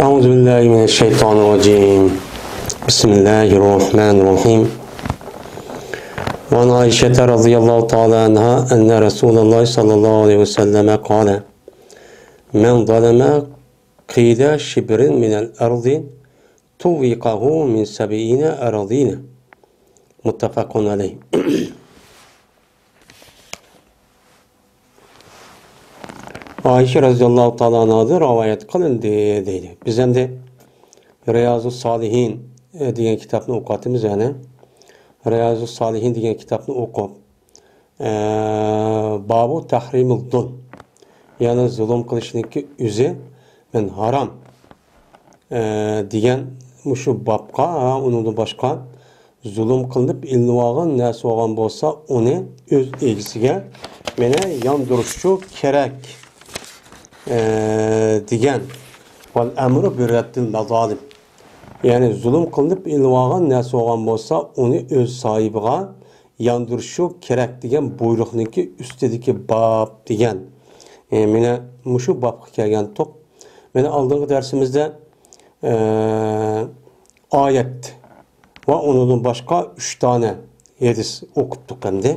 أعوذ بالله من الشيطان الرجيم بسم الله الرحمن الرحيم وعن عائشة رضي الله تعالى عنها أن رسول الله صلى الله عليه وسلم قال من ظلم قيد شبر من الأرض توقه من 70 أراضين متفق عليه. Ayşe radıyallahu ta'ala anhadır rivayet kılındı deydi. Biz hem de Riyazu Salihin degan kitapni o'qiyapmiz, yani Riyazu Salihin degan kitapni o'qib babu tahrimul zulm, yani zulm qilishlikka o'zi men harom degan shu babga undan boshqa zulm qilinib ilinib narsa bo'lgan bo'lsa uni o'z egisiga meni yondirishi kerak degan val amru bi raddil mazalim, yani zulm qilinib ilinib narsa bo'lgan bo'lsa uni o'z sohibiga yondirishi kerak degan buyruqniki ustidagi bab degan meni shu babga kelgan to'q. Meni oldingi darsimizda oyat va undan boshqa 3 tane hadis o'qitdik endi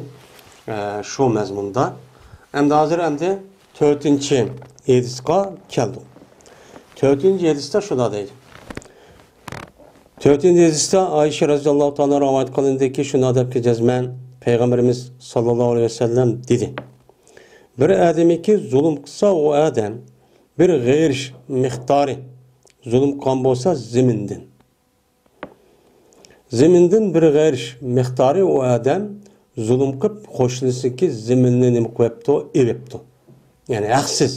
shu mazmunda. Endi hozir endi 4-chi hadisga keldik. 4-chi hadisda shunda deydi. 4-chi hadisda Ayşe radhiyallohu ta'ala rivayet qilindiki, shunda debki jazman Peygamberimiz sallallohu alayhi vasallam dedi. Bir adamiki zulm qilsa o adam bir g'ayr miqdori zulm qilgan bo'lsa zimindan bir g'ayr miqdori o adam zulm qilib qo'shnisiki ziminni nima qo'yibdi, evibdi. Yani haqsiz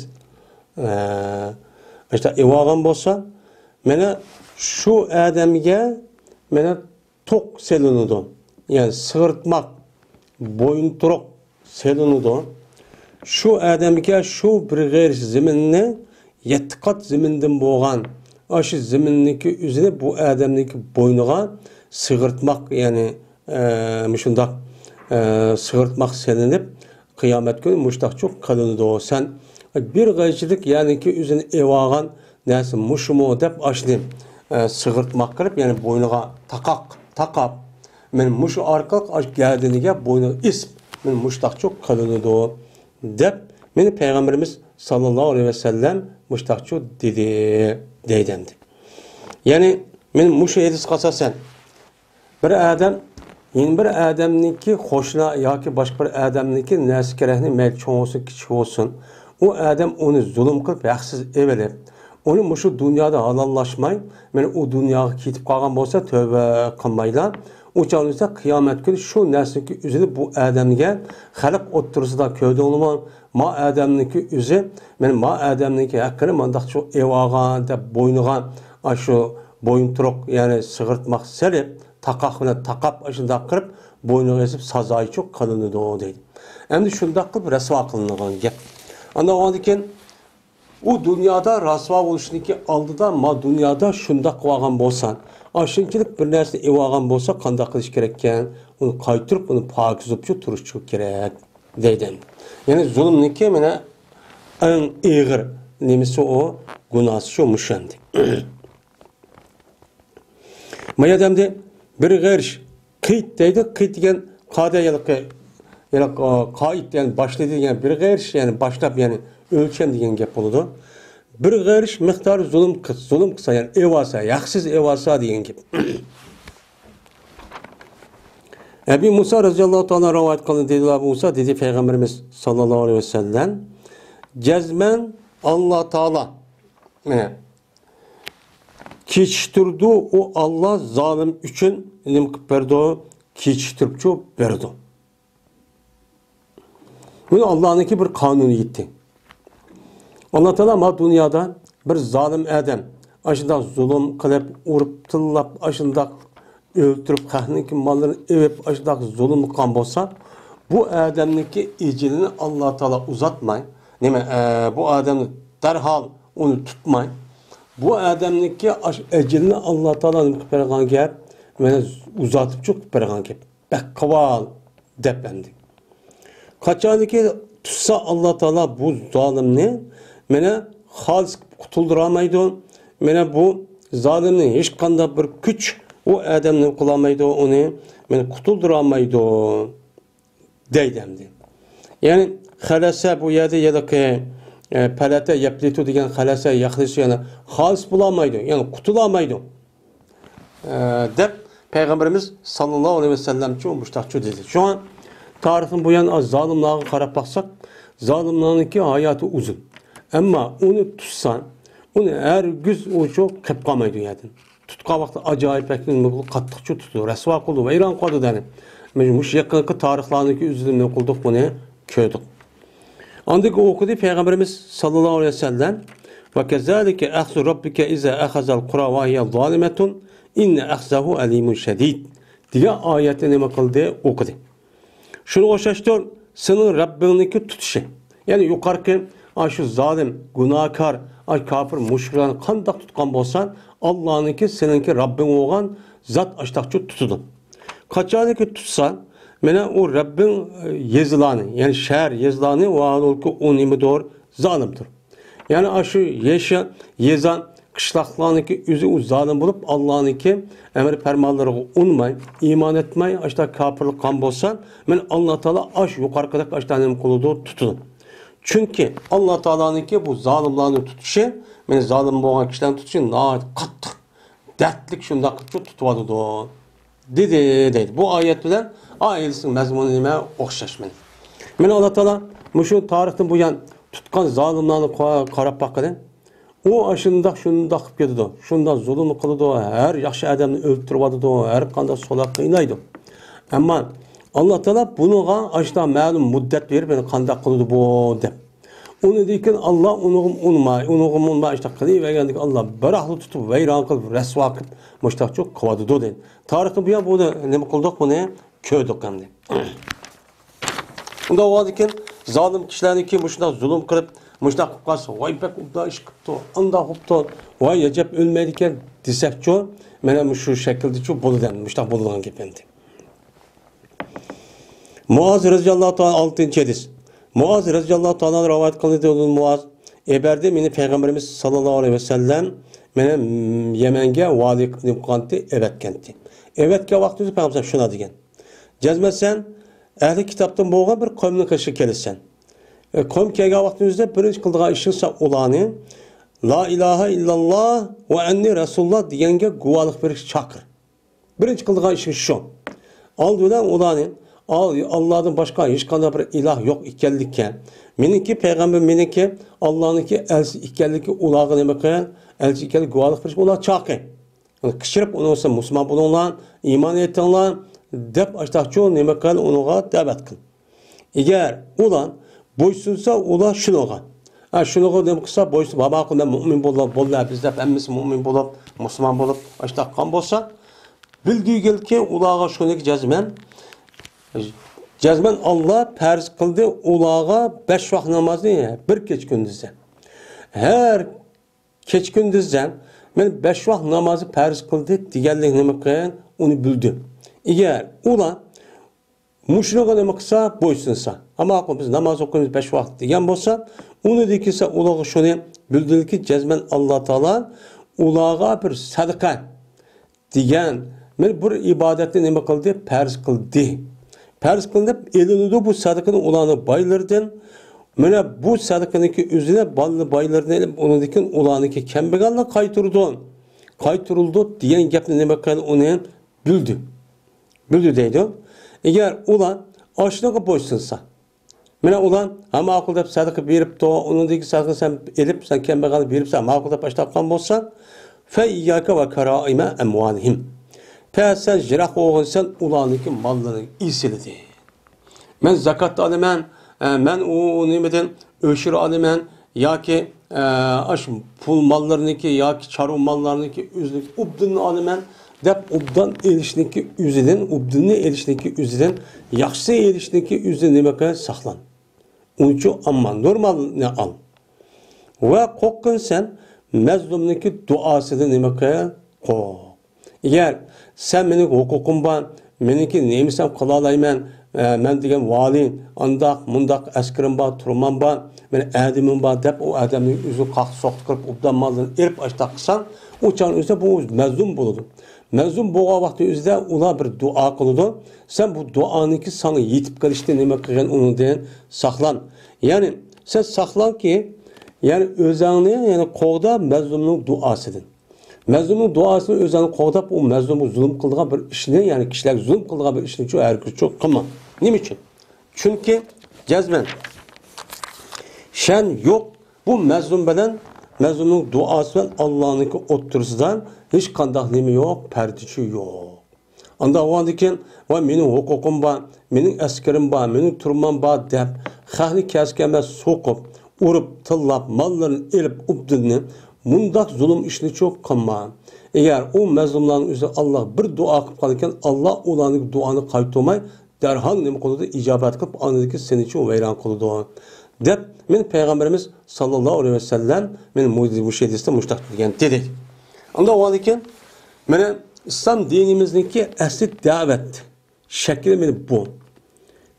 işte evagan bo'lsa mana shu adamga mana to'q selinadi, yani sığırtmak boyunturuq selinadi. Şu adamga shu bir g'ayr ziminni 7 qat zimindan bo'lgan aşı ziminniki üzerine bu adamniki boynuğa sığırtmak, yani müşundaq sığırtmak selinip kıyamet günü muştaq çok kalınıdı o. Sen bir gayçılık yani ki üzerine evagan neyse muşumu dep açlayım sığırtmak kırıp, yani boynuğa takap men muşu arkalık aç geldiğine boynuğa ism men muştaq çok kalınıdı o dep meni Peygamberimiz sallallahu aleyhi ve sellem muştaq çok dedi deydendi. Yani men muşu edis kalsa sen bir adam yeni bir adamniki hoşuna ya ki başka bir adamniki nesi gerekli mel çoğu olsun küçük olsun, o adam onu zulüm kılıp haksız evelip onu şu dünyada halallaşmay, yani o dünyaya kitip kalgan olsa tövbe kılmayla o canlısa kıyamet günü şu nesniki üzeri bu adamnike halk oturursa da köyde olma ma adamniki üzeri, yani ma adamniki hakkını mandak şu evağa da boynuğa şu boyun turuk, yani sığırtmak selip takakına takap aşında kırıp boynu kesip sazayı çok kalınıdı o değil. Hem de şunda kılıp resva kılınıған gep. Anda o diken o dünyada rasva oluşundaki aldı da ma dünyada şunda kıvagan bolsan, aşınkilik bir nerse evagan bolsa kanda kılış gerekken onu kaytırıp onu pakizupçu turuşçu gerek deyden. Yani zulümniki mene en iğir nemisi o günahsı şu müşendi. Mayademde bir g'ayr qiyt deydi. Qiyt degan qadayılıqı, yani qait yani başladı, yani bir g'ayr yani başlap, yani ölçem degan gap bo'ladi. Bir g'ayr miqdor zulm qilsa, yani evasa, yaxsiz evasa degan gap. Ebu Musa radhiyallohu ta'ala rivayet qildi, dedi Ebu Musa dedi Peygamberimiz sallallahu aleyhi ve sellem cezmen Allah Teala keçiştirdi o Allah zalim üçün nim berdi, keçiştirip çok berdi. Bu Allah'ınki bir kanunu gitti. Allah Teala ma dünyada bir zalim adam aşında zulüm kılıp urup tillap aşında öldürüp kahniki mallarını evip aşında zulüm kan bolsa bu adamniki ecilini Allah Teala uzatmay. Neme bu adamı derhal onu tutmay. Bu adamniki ecelini Allah Teala'nın kıpırgan gep, mene uzatıp çok kıpırgan gep. Bek kaval dependi. Kaçanı ki tutsa Allah Teala bu zalimni mene halis kutuldıramaydı. mene bu zalimning hech qanday bir kuch o adamni qilolmaydi, uni meni qutuldirolmaydi deydi endi. Ya'ni xalasa bu yerda yadaki palata yaplitu degan xalasa yaxlisi yana xolis bo'lolmaydi, ya'ni qutulolmaydi. Deb Peygamberimiz sallallahu aleyhi ve sellem çoğu müştakçı dedi. Şu an tarihin bu yan az zalimlerine karab baksak, zalimlerinki hayatı uzun. Ama onu tutsan, onu her güz o çok kıpkamaydı yani. Tutka vakti acayip ekmeğini kattıkça tutuyor. Resva kıldı, veyran kıldı deni. Mecmuş yakınki tarihlerindeki üzülümünü kıldık bunu köydük. Andaki okudu Peygamberimiz sallallahu aleyhi ve sellem ve kezalike ahzu rabbike ize ahazal kura ve hiye zalimetun İnne ahzahu alimun şedid diye ayette nima qildi okudu. Şunu o'xshashtir, senin Rabbiniki tutuşu. Yani yuqorqi şu zalim, günahkar, kafir, mushriklarni qandoq tutgan bo'lsan, Allohniki seninki Rabbing bo'lgan zot ashtaqchi tutudi. Qachoniki tutsan, mana o Rabbing yezilani, yani shar yezilani va o nimadir zalimdir. Yani şu yezan qishloqlarniki o'zi u zolim bo'lib, Allohniki amr farmonlariga unmay, iymon etmay, ashta kofirlik qilgan bo'lsa, men Alloh taolo ash yuqorqidek ashtanim qiludi tutdim. Chunki Alloh taoloniki bu zolimlarni tutishi, men zolim bo'lgan kishilarni tutishi nihoyat qattiq, dardlik shundoq qilib tutibadi dedi. Bu oyat bilan oyatning mazmuni nima o'xshash men. Men Alloh taolo shu tarixdan bu yan tutgan zolimlarni qarab baqadi. O aşındaq şundaq qilib ketdi. Shunda zulm qildi, har yaxshi odamni o'ltiribdi, har qanday solaq qiynaydi. Ammo Alloh taolo buniga ashta ma'lum muddat berib, meni qanday qildi bu deb. Uni dekin Alloh unug'um ashta qilavergandek Alloh barahli tutib vayron qilib, rasvo qilib, mushtaqchoq qiladi dedi. Tarixda bu ham buni nima qildik, buni ko'rdik endi. Unda o'zikin zolim kishilarniki shunday zulm qilib Muştaq qılsa, vay bek ubda iş qıptı, anda qıptı, vay yecep ölmeydiken desek çoğu, mene şu şekilde çoğu boludan, muştaq boludan gependi. Muaz radıyallahu ta'ala 6. hadis. Muaz radıyallahu ta'ala rivayet kıldı olan Muaz, eberde meni Peygamberimiz sallallahu aleyhi ve sellem mene Yemen'ge vali qıldı, evet kenti. Evetke vaxtı Peygamber şuna degen. Cezmesen, ehli kitaptan boğan bir kavmin kaşı kelisen. Qavm kelgan vaqtingizda birinchi qildigan ishingiz ularni la ilaha illalloh va anni rasululloh deganga guvohlik berish chaqir. Birinchi qildigan ishingiz shu. Oldidan ularni Allohdan boshqa hech qanday bir iloh yo'q ekanlikka, meniki payg'ambar, meniki Allohniki elchi ekanligi ularga nima qilgan? Elchi ekanlik guvohlik berish ular chaqir. Qishirib unisi musulmon bo'linglar, iymon etinglar deb ashtaqchi nima qilgan ularga da'vat qil. Agar ular boysunsa ular şunuğa. Şunuğa demek kısa boysun baba hakkında mümin bollar bizde hemmisi mümin bolup Müslüman bolup açtaqan bolsa bildiği gel ki ulağa şunu cezmen Allah farz kıldı ulağa 5 vaqt namazını bir keç gündüzde. Her keç gündüzden men 5 vaqt namazı farz kıldı diğerlik nima qilgan onu bildi. Eğer ular Muşluğa nima qilsa boysunsa. Ama biz namoz o'qiymiz 5 vaqt degan bo'lsa, uni dekilsa ularga shuni bildirki, jazman Alloh taolo ularga bir sadaqa degan bir ibodatni nima qildi? Farz qildi. Farz qilib, elinidi bu sadaqani ularni boylardan, mana bu sadaqaniki o'zine boylardan elib, unidikin ularniki kambag'allik qaytirildi degan gapni nima qildi? Uni bildi. Bildi deydi. Eğer ulan aşlığı boysunsa, mene ulan ama akıl dep sadaqa berip to, onundaki sadaqa sen elip sen kembegal berip sen makul dep baştapkan bolsan, fe iyyaka ve karaime emvalihim. Fe sen jiraq oğunsan ulaniki mallarını isildi. Men zakat alimen, men o nimeden öşür alimen, ya ki aş pul mallarınki ya ki çarı mallarınki üzlük ubdun alimen. Dep obdan erişinki üzüden, obdunni erişinki üzüden, yaxşı erişinki üzüden demek saqlan. Onçu amma normal ne al. Ve qoqqin sen mazlumniki duasını demek qoq. Eğer sen mening hukukum var, meniki neymisem qila alayman, men degan vali, andaq, mundaq, askarim bor, turman bor, men adamim bor deb, o adamning o'zi qaqi soqti qilib, obdan maldan erib ashtaq qilsan, o çağın o'zida bu mazlum bo'ladi. Mazlum bo'lgan vaqtda o'zida ular bir duo qiladi. Sen bu duoniki sana yetib kelishda nima qilgan unidan saqlan. Ya'ni sen saqlan ki, yani o'zingni, yani qo'g'da mazlumning duosidan. Mazlumning duosini o'zini qo'g'dab, o mazlumga zulm qilgan bir ishni, yani kishilar zulm qilgan bir ishni hargiz qilma. Nima uchun? Chunki jazman shan yo'q, bu mazlum bilan mazlumning duosi bilan Allohniki o'ttirisidan hech qanday nima yo'q, pardichi yo'q. Anda o'g'andikin va mening huquqim bor, mening askarim bor, mening turman bor deb xalqni kasga so'qib, urib, tillab, mollarini elib, ubdini mundaq zulm ishni çok qilma. Eğer o mazlumlarning o'zi Allah bir duo qilib qolgan, Allah ularning duoni qaytarmay, darhol nima qiladi? Ijobat qilib, onadiki seni uchun vayron qiladi. Deb men payg'ambarimiz sallallohu alayhi vasallam men bu hadisda mushtaq degan dedik. Unda o ekan, mana islom dinimizniki asli da'vat shakli men bu.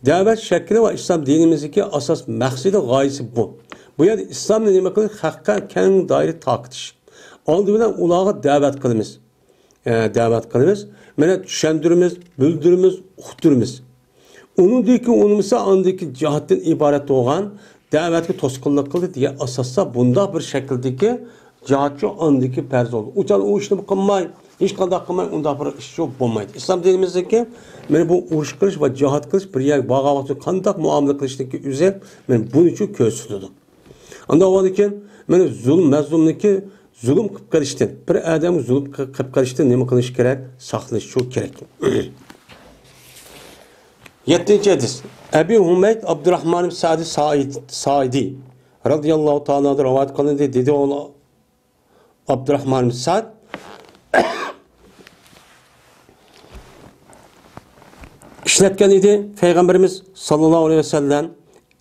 Da'vat shakli va islom dinimizniki asos maqsadi g'oyasi bu. Bu yerda islomni nima qilish? Haqqa keng doira taqitish. Oldi bilan ularga da'vat qilamiz. Da'vat qilamiz. Mana tushuntiramiz, bildiramiz, uqtiramiz. Uningdiki unimsa andiki jihatdan iborat bo'lgan da'vatga to'sqinlik qildi degan asosda bunda bir shakldagi jihatchi andiki farz bo'ldi. Uchun u ishni qilmay, hech qanday qilmay unda bir ish yo'q bo'lmaydi. Islom dinimizdagi mana bu urush qilish va jihad qilish bir yer bag'avotga qanday muomala qilishniki o'zi men buning uchun ko'rsatdi. Unda o ekan, mana zulm mazlumniki zulm qilib qilishdan, bir odam zulm qilib qilishdan nima qilish kerak? Saqlash shu kerak. 7. hadis. Ebu Humeyd Abdurrahman Saidi radıyallahu ta'ala rivayet kılındı. Dedi oğlu Abdurrahman Said işletken idi. Peygamberimiz sallallahu aleyhi ve sellem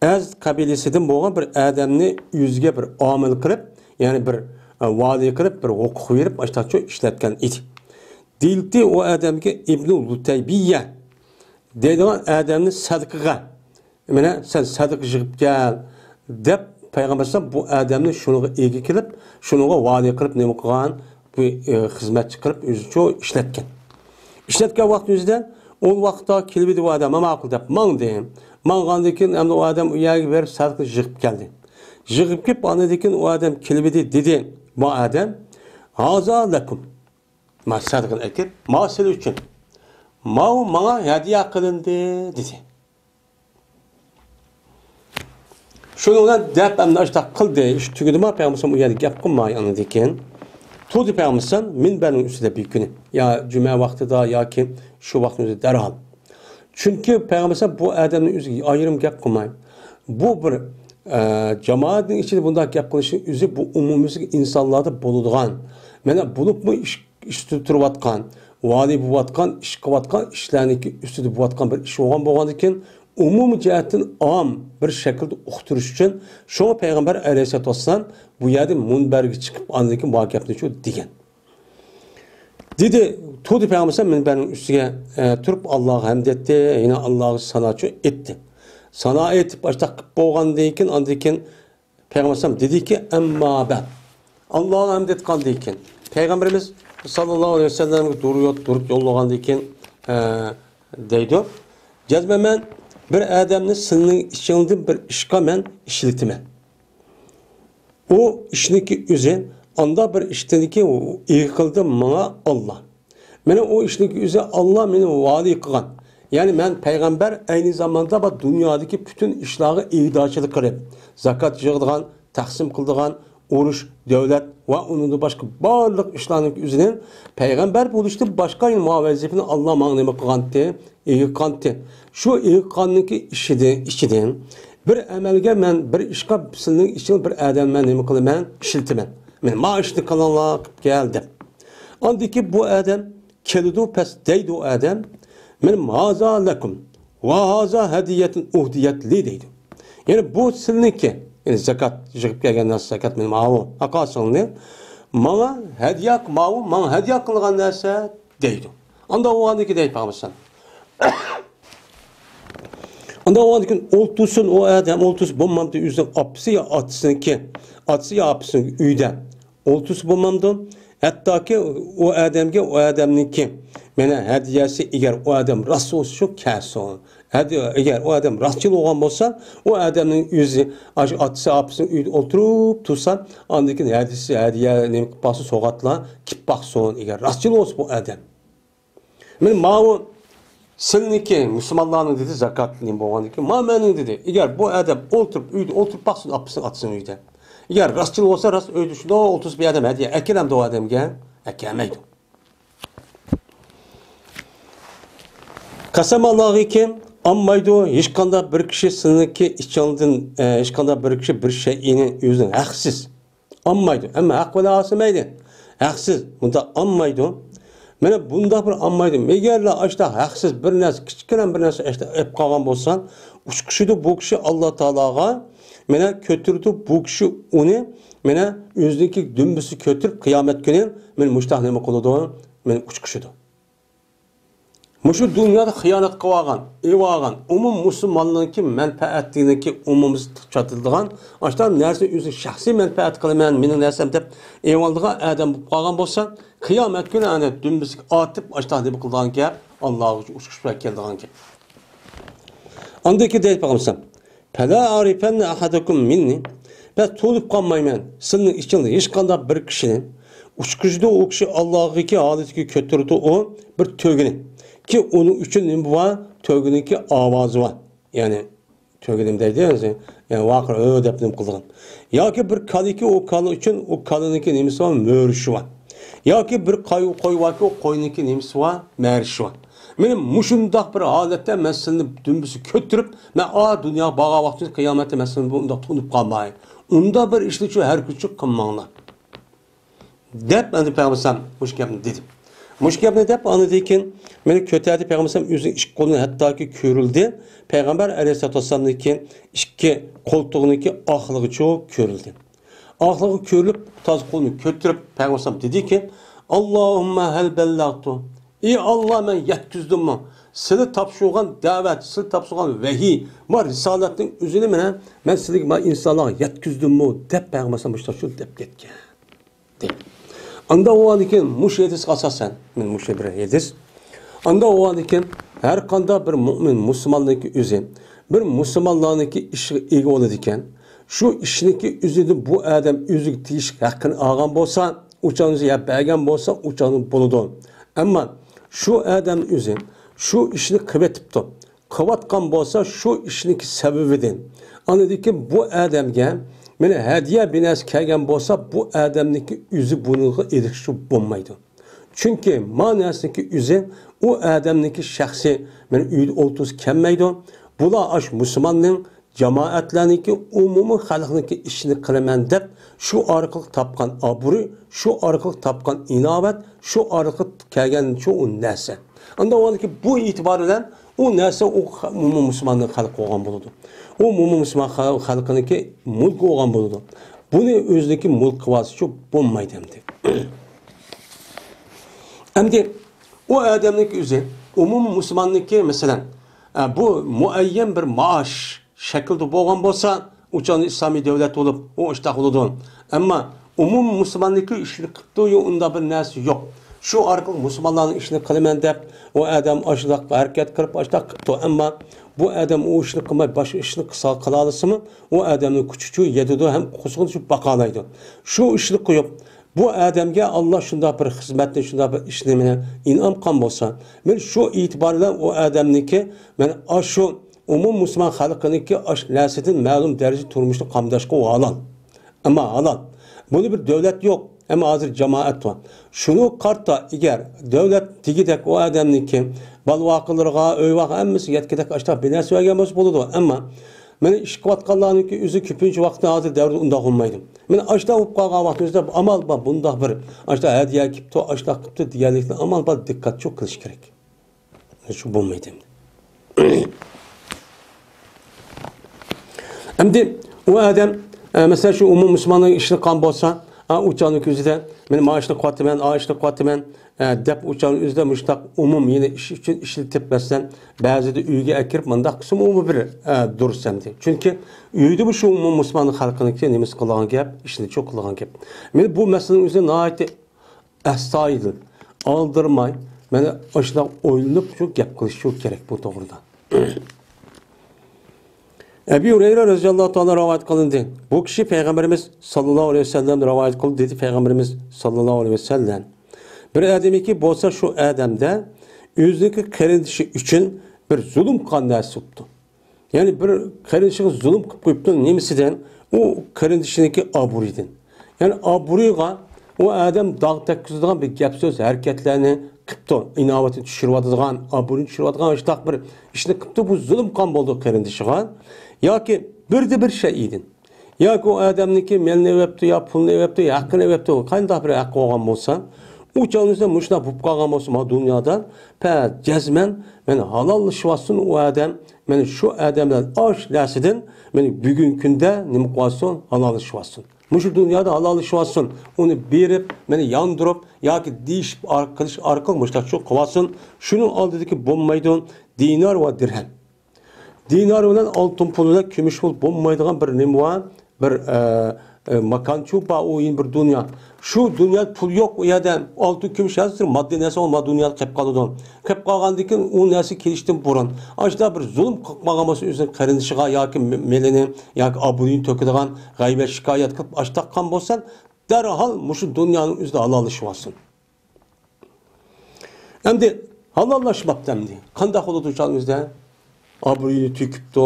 az kabilesinden boğan bir adamni yüzge bir amel kırıp, yani bir vali kırıp, bir hukuk verip açtıkça işletken idi. Dildi o adamki İbn-i Lutaybiye deydiğen adamni sadqaga, mana sen sadqa yig'ib kel deb payg'ambar bu adamni shunuga ega kelib, shunuga vali qilib nima qilgan, bu xizmatchi qilib o'zicha ishlatgan. Ishlatgan vaqt o'zida o vaqtda kelibdi bu odam ma'qul deb mangdim. Mang'andan keyin endi o odam u yerga berib sadqa yig'ib keldi. Yig'ib kelib andan keyin o odam kelibdi dedi. Bu odam haza lakum. Ma sadqa aytib, ma siz uchun. Mau bana hediye kılındı dedi. Şununla dep hem de işte kıldı. İş tükürdü mü Peygamber'in uyarı gap kılmayı anladıyken. Tuğdu Peygamber'in minberin üstünde bir günü. Ya cüme vakti da ya ki şu vaktimizde derhal. Çünkü Peygamber'in bu adamın üzerine ayrım gap kılmayı. Bu bir cemaatin içinde bunda gap kılışın üzeri bu umumisi insanlarda bulunduğun. Yani bulup mu iş tuturuvatkan. Vali buvatkan, iş kıvatkan, işlerniki üstüde buvatkan bir iş olgan bo'lgandan umum cihetten am bir şekilde uqtirish uchun şoňa Peygamber aleyhissalatu vesselam bu yerda munberge chiqib andaki bu gapni shu degan. Dedi, tudi Peygamber minberning ustiga turib Allohga hamd etdi, yine Allohga sanochi etdi. Sana etib boshqa qilib bo'lgandan keyin andan keyin Peygamber dediki, "Amma ba'd." Allohga hamd etgandan keyin Peygamberimiz sallallahu aleyhi ve sellem durup yollagandan keyin deydi. Cezmemen bir adamni sizning ishingizdan bir ishga men ishlatiman. O ishniki o'zi anda bir ishdaniki qildi menga Alloh. Meni o ishniki o'zi Alloh meni vali qilgan. Yani men payg'ambar aynı zamanda bu dunyodagi bütün ishlarga ig'dochilik qilib, zakat yig'digan, taqsim qildigan, urush, devlet ve onun başka barlık işlerinin üzerine peygamber buluştu başka bir muvazzifini Allah mağnemi kılantı, iyi kantı. Şu iyi kanlıki işiden bir emelge men bir işka sizin için bir adam men nemi kılı men işiltimen. Men maaşlı kalanlar geldi. Andaki bu adam kelidi pes deydi o adam men haza lekum ve haza hediyetin uhdiyetli deydi. Yani bu sizinki yani zakat yig'ib kelgan zakat men ma'u aqasingni mana hadiya ma'u mana hadiya qilgan narsa deydi. Unda o'g'andiki deydi Peygamber. Anda o andan oltusun o adam oltusu bulmamdı yüzden apısı ya atısı ya apısın üyde oltusu bulmamdı. Hatta ki o adamınki mene hediyesi eğer o adam rast olsa çok kâs olur. Eğer o adam rastçıl olan olsa o adamın yüzü atısı apısın üyde oturup tutsa andaki hediyesi hediye bası soğatla kip bakson eğer rastçıl olsa bu adam. Men mavu Silniki Müslümanların dedi zakatlıyım bu anki. Mamenin dedi. Eğer bu adam oturup baksın apısın atsın uyda. Eğer rastçıl olsa rast öyle düşündü. O 30 bir adam hediye. Ekirem de o adam gel. Ekemeydi. Kasam Allah'ı kim? Ammaydı. Hiç kanda bir kişi sınırki içanlığın hiç kanda bir kişi bir şeyinin yüzünden haksız. Ammaydı. Ama hak ve asımaydı. Haksız. Bunda ammaydı. Mene bunda bir anmaydım. Eğerle açta haksız bir narsa, kichkina bir narsa işte ep qalgan bolsan, uçkuşudu bu kişi Allah Taalaga mene kötürdü bu kişi onu mene özündeki dümbüsü kötürüp kıyamet günü men muştah nima qiladi? Men uçkuşudu. Muşu dünyada xıyanat qilgan, evagan, umum musulmonlarniki menfaatniki umumimiz çatıldıgan, açta narsa özü şahsi menfaat qilaman, mening narsam deb evaldigan adam bo'lib qolgan bo'lsa, qiyomat kuni ana dümbüsü atıp açta nima qilgan gap Alloh uchun uçkuş keldigan gap. Andaki deyip bakamsam, "Fala arifenna ahadakum minni" ben to'lib qolmayman. Sizning ichingizda hech qanday bir kishini uçkuşda o kişi Allah'daki adetki kötürdü o bir tövgini. Ki onun için ne var? Tövgününki avazı var. Yani tövgünüm deydi yani vakır ödepnim kıldıgan. Ya ki bir kalı ki o kalı için o kalınınki nemisi var? Mörüşü var. Ya ki bir koy var ki o koyununki nemisi var? Mərişi var. Benim muşundak bir halette meselini dümbüsü kötürüp ben dünya bağa vaktinde kıyamette meselini bunda tutup kalmayın. Onda bir işli her küçük kılmanlar. Dep ben de peygamberim hoş geldin dedim. Hoş geldin dep anladıyken beni kötü edip peygamberim yüzün iş kolunu hatta ki körüldü. Peygamber Aleyhisselatü Vesselam'daki iki koltuğundaki ahlığı çok körüldü. Ahlığı körülüp taz kolunu kötürüp peygamberim dedi ki Allahümme hel bellagtu. Ey Allah ben yetkizdim mi? Seni tapşırgan davet, seni tapşırgan vehiy var risaletin üzerine ben seni insanlara yetkizdim mi? Dep peygamberim işte şu dep ketken. Deyip. Anda o anken muş edis asasen, men muş edis. Anda o anken her kanda bir mümin Müslümanlık üzü, bir Müslümanlık işi iyi oladiken, şu işiniki üzüdü bu adam üzük tiyiş hakkını ağan bolsa, uçağınızı yapaygan bolsa uçağını buludu. Ama şu adam üzü, şu işini kıvetipti. Kıvatkan bolsa şu işiniki sebebidin. Anladık bu adamga mene hediye binas kelgan bolsa bu adamniki yüzü bununla erişip bulmaydı. Çünkü manasındaki yüzü o adamniki şahsi mene üyde oltuz kelmeydi. Bula aş Müslümanın cemaatlarındaki umumu halkındaki işini kılaman dep şu arkalık tapkan aburu, şu arkalık tapkan inavet, şu arkalık kelgen çoğu nese. Anda o ki bu itibarıyla o nese o umumu Müslümanın halkı olan buludu. O umumu Müslüman halkındaki mülk olan buludu. Bunu özdeki mülk kıvası çok bulmaydı hem Hem de o adamlık üzeri umum Müslümanlık mesela bu muayyen bir maaş şekilde boğan bolsa uçan İslami devlet olup o işte oldu. Ama umum Müslümanlık işini kıptığı onda bir nesi yok. Şu arkalı Müslümanların işini kılmen deyip o adam aşıda hareket kırıp aşıda kıptı. Ama bu adam o işini kılmay başı işini kısa kılalısı mı? O adamın küçücüğü yediği hem kusunu şu bakalaydı. Şu işini koyup bu adamga Allah şunda bir hizmetini şunda bir işlemine inam kan bolsa men şu itibarla o adamniki men aşu umum Müslüman halkınınki aş lezzetin ma'lum derece turmuşlu qamdaşqa alan. Ama alan. Bunu bir devlet yok. Ama hazır cemaat var. Şunu kartta eğer devlet tigidek o adamniki balvaqılarga öyvaqa emmisi yetkidek aşta bina söylegen bolsa boludu. Ama men iş qıvatqanlarniki üzü köpünç vaqtda hazır davrda unda olmaydı. Men aşta olup qalgan vaqtımızda amal ba bunda bir aşta hediye kipti, aşta kipti diyelikle amal ba dikkat çok kılış gerek. Şu bulmaydı. Hem de o adam mesela şu umum Müslümanların işini kan bolsa uçağın yüzüden benim maaşını kuatmen, ağaçını kuatmen dep uçağın yüzüden müştak umum yine iş için işletip mesela bazı da üyge ekirip manda kısım umum bir dursam diye. Çünkü üyde bu şu umum Müslümanlık halkının ki nemiz kılağın gep, işini çok kılağın gep. Men bu meselenin üzerine ait estaydı, aldırmay, bana aşıda oylanıp çok gep kılış çok gerek bu doğrudan. Ebu Hureyre radıyallahu ta'ala rivayet kılındı. Bu kişi Peygamberimiz sallallahu aleyhi ve sellem rivayet kıldı dedi. Peygamberimiz sallallahu aleyhi ve sellem. Bir ademi ki bolsa şu adamda yüzdeki kardeşi için bir zulüm kandası tuttu. Yani bir kardeşine zulüm kıpıptı nemisinden o kardeşindeki aburiden. Yani aburiga o adam dağ tekkizdiğin bir gap söz hareketlerini kıptı. İnavatı düşürüvadığın, aburini düşürüvadığın iştah bir işini kıptı bu zulüm kan buldu kardeşine. Ya ki bir şey idin. Ya ki o adamniki melini vepti, ya pulunu vepti, ya hakkını vepti. Kayında bir hakkı olan olsa, uçağınızda muşna bup kalgan olsa dünyadan, cezmen, ben halallaşıvasın o adam, ben şu adamdan aş lasidan, ben bugün günde nimukvasın halallaşıvasın. Muşu dünyada halallaşıvasın, onu berip, beni yandırıp, ya ki diş arkadaş muşta çok kovasın, şunun aldıdaki bombaydın, dinar ve dirhem. Dinar bilen altın puluna kümüş pul bulmaydigan bir nimva bir makan çupa oyun bir dünya. Şu dünya pul yok o yerden altın kümüş yazdır madde nesi olma dünya kep kalıdan. Kep kalgandikin o nesi keliştin burun. Aşda bir zulüm kalkmagaması üzerine karınışıga yaki melini yaki abudini töküdigan gaybe şikayet kılıp aşta kan bolsan derhal muşu dünyanın üzerinde halallaşıvasın. Hem de halallaşmak demdi. Kandak oludu uçağınızda. Aburuyunu tüküptü,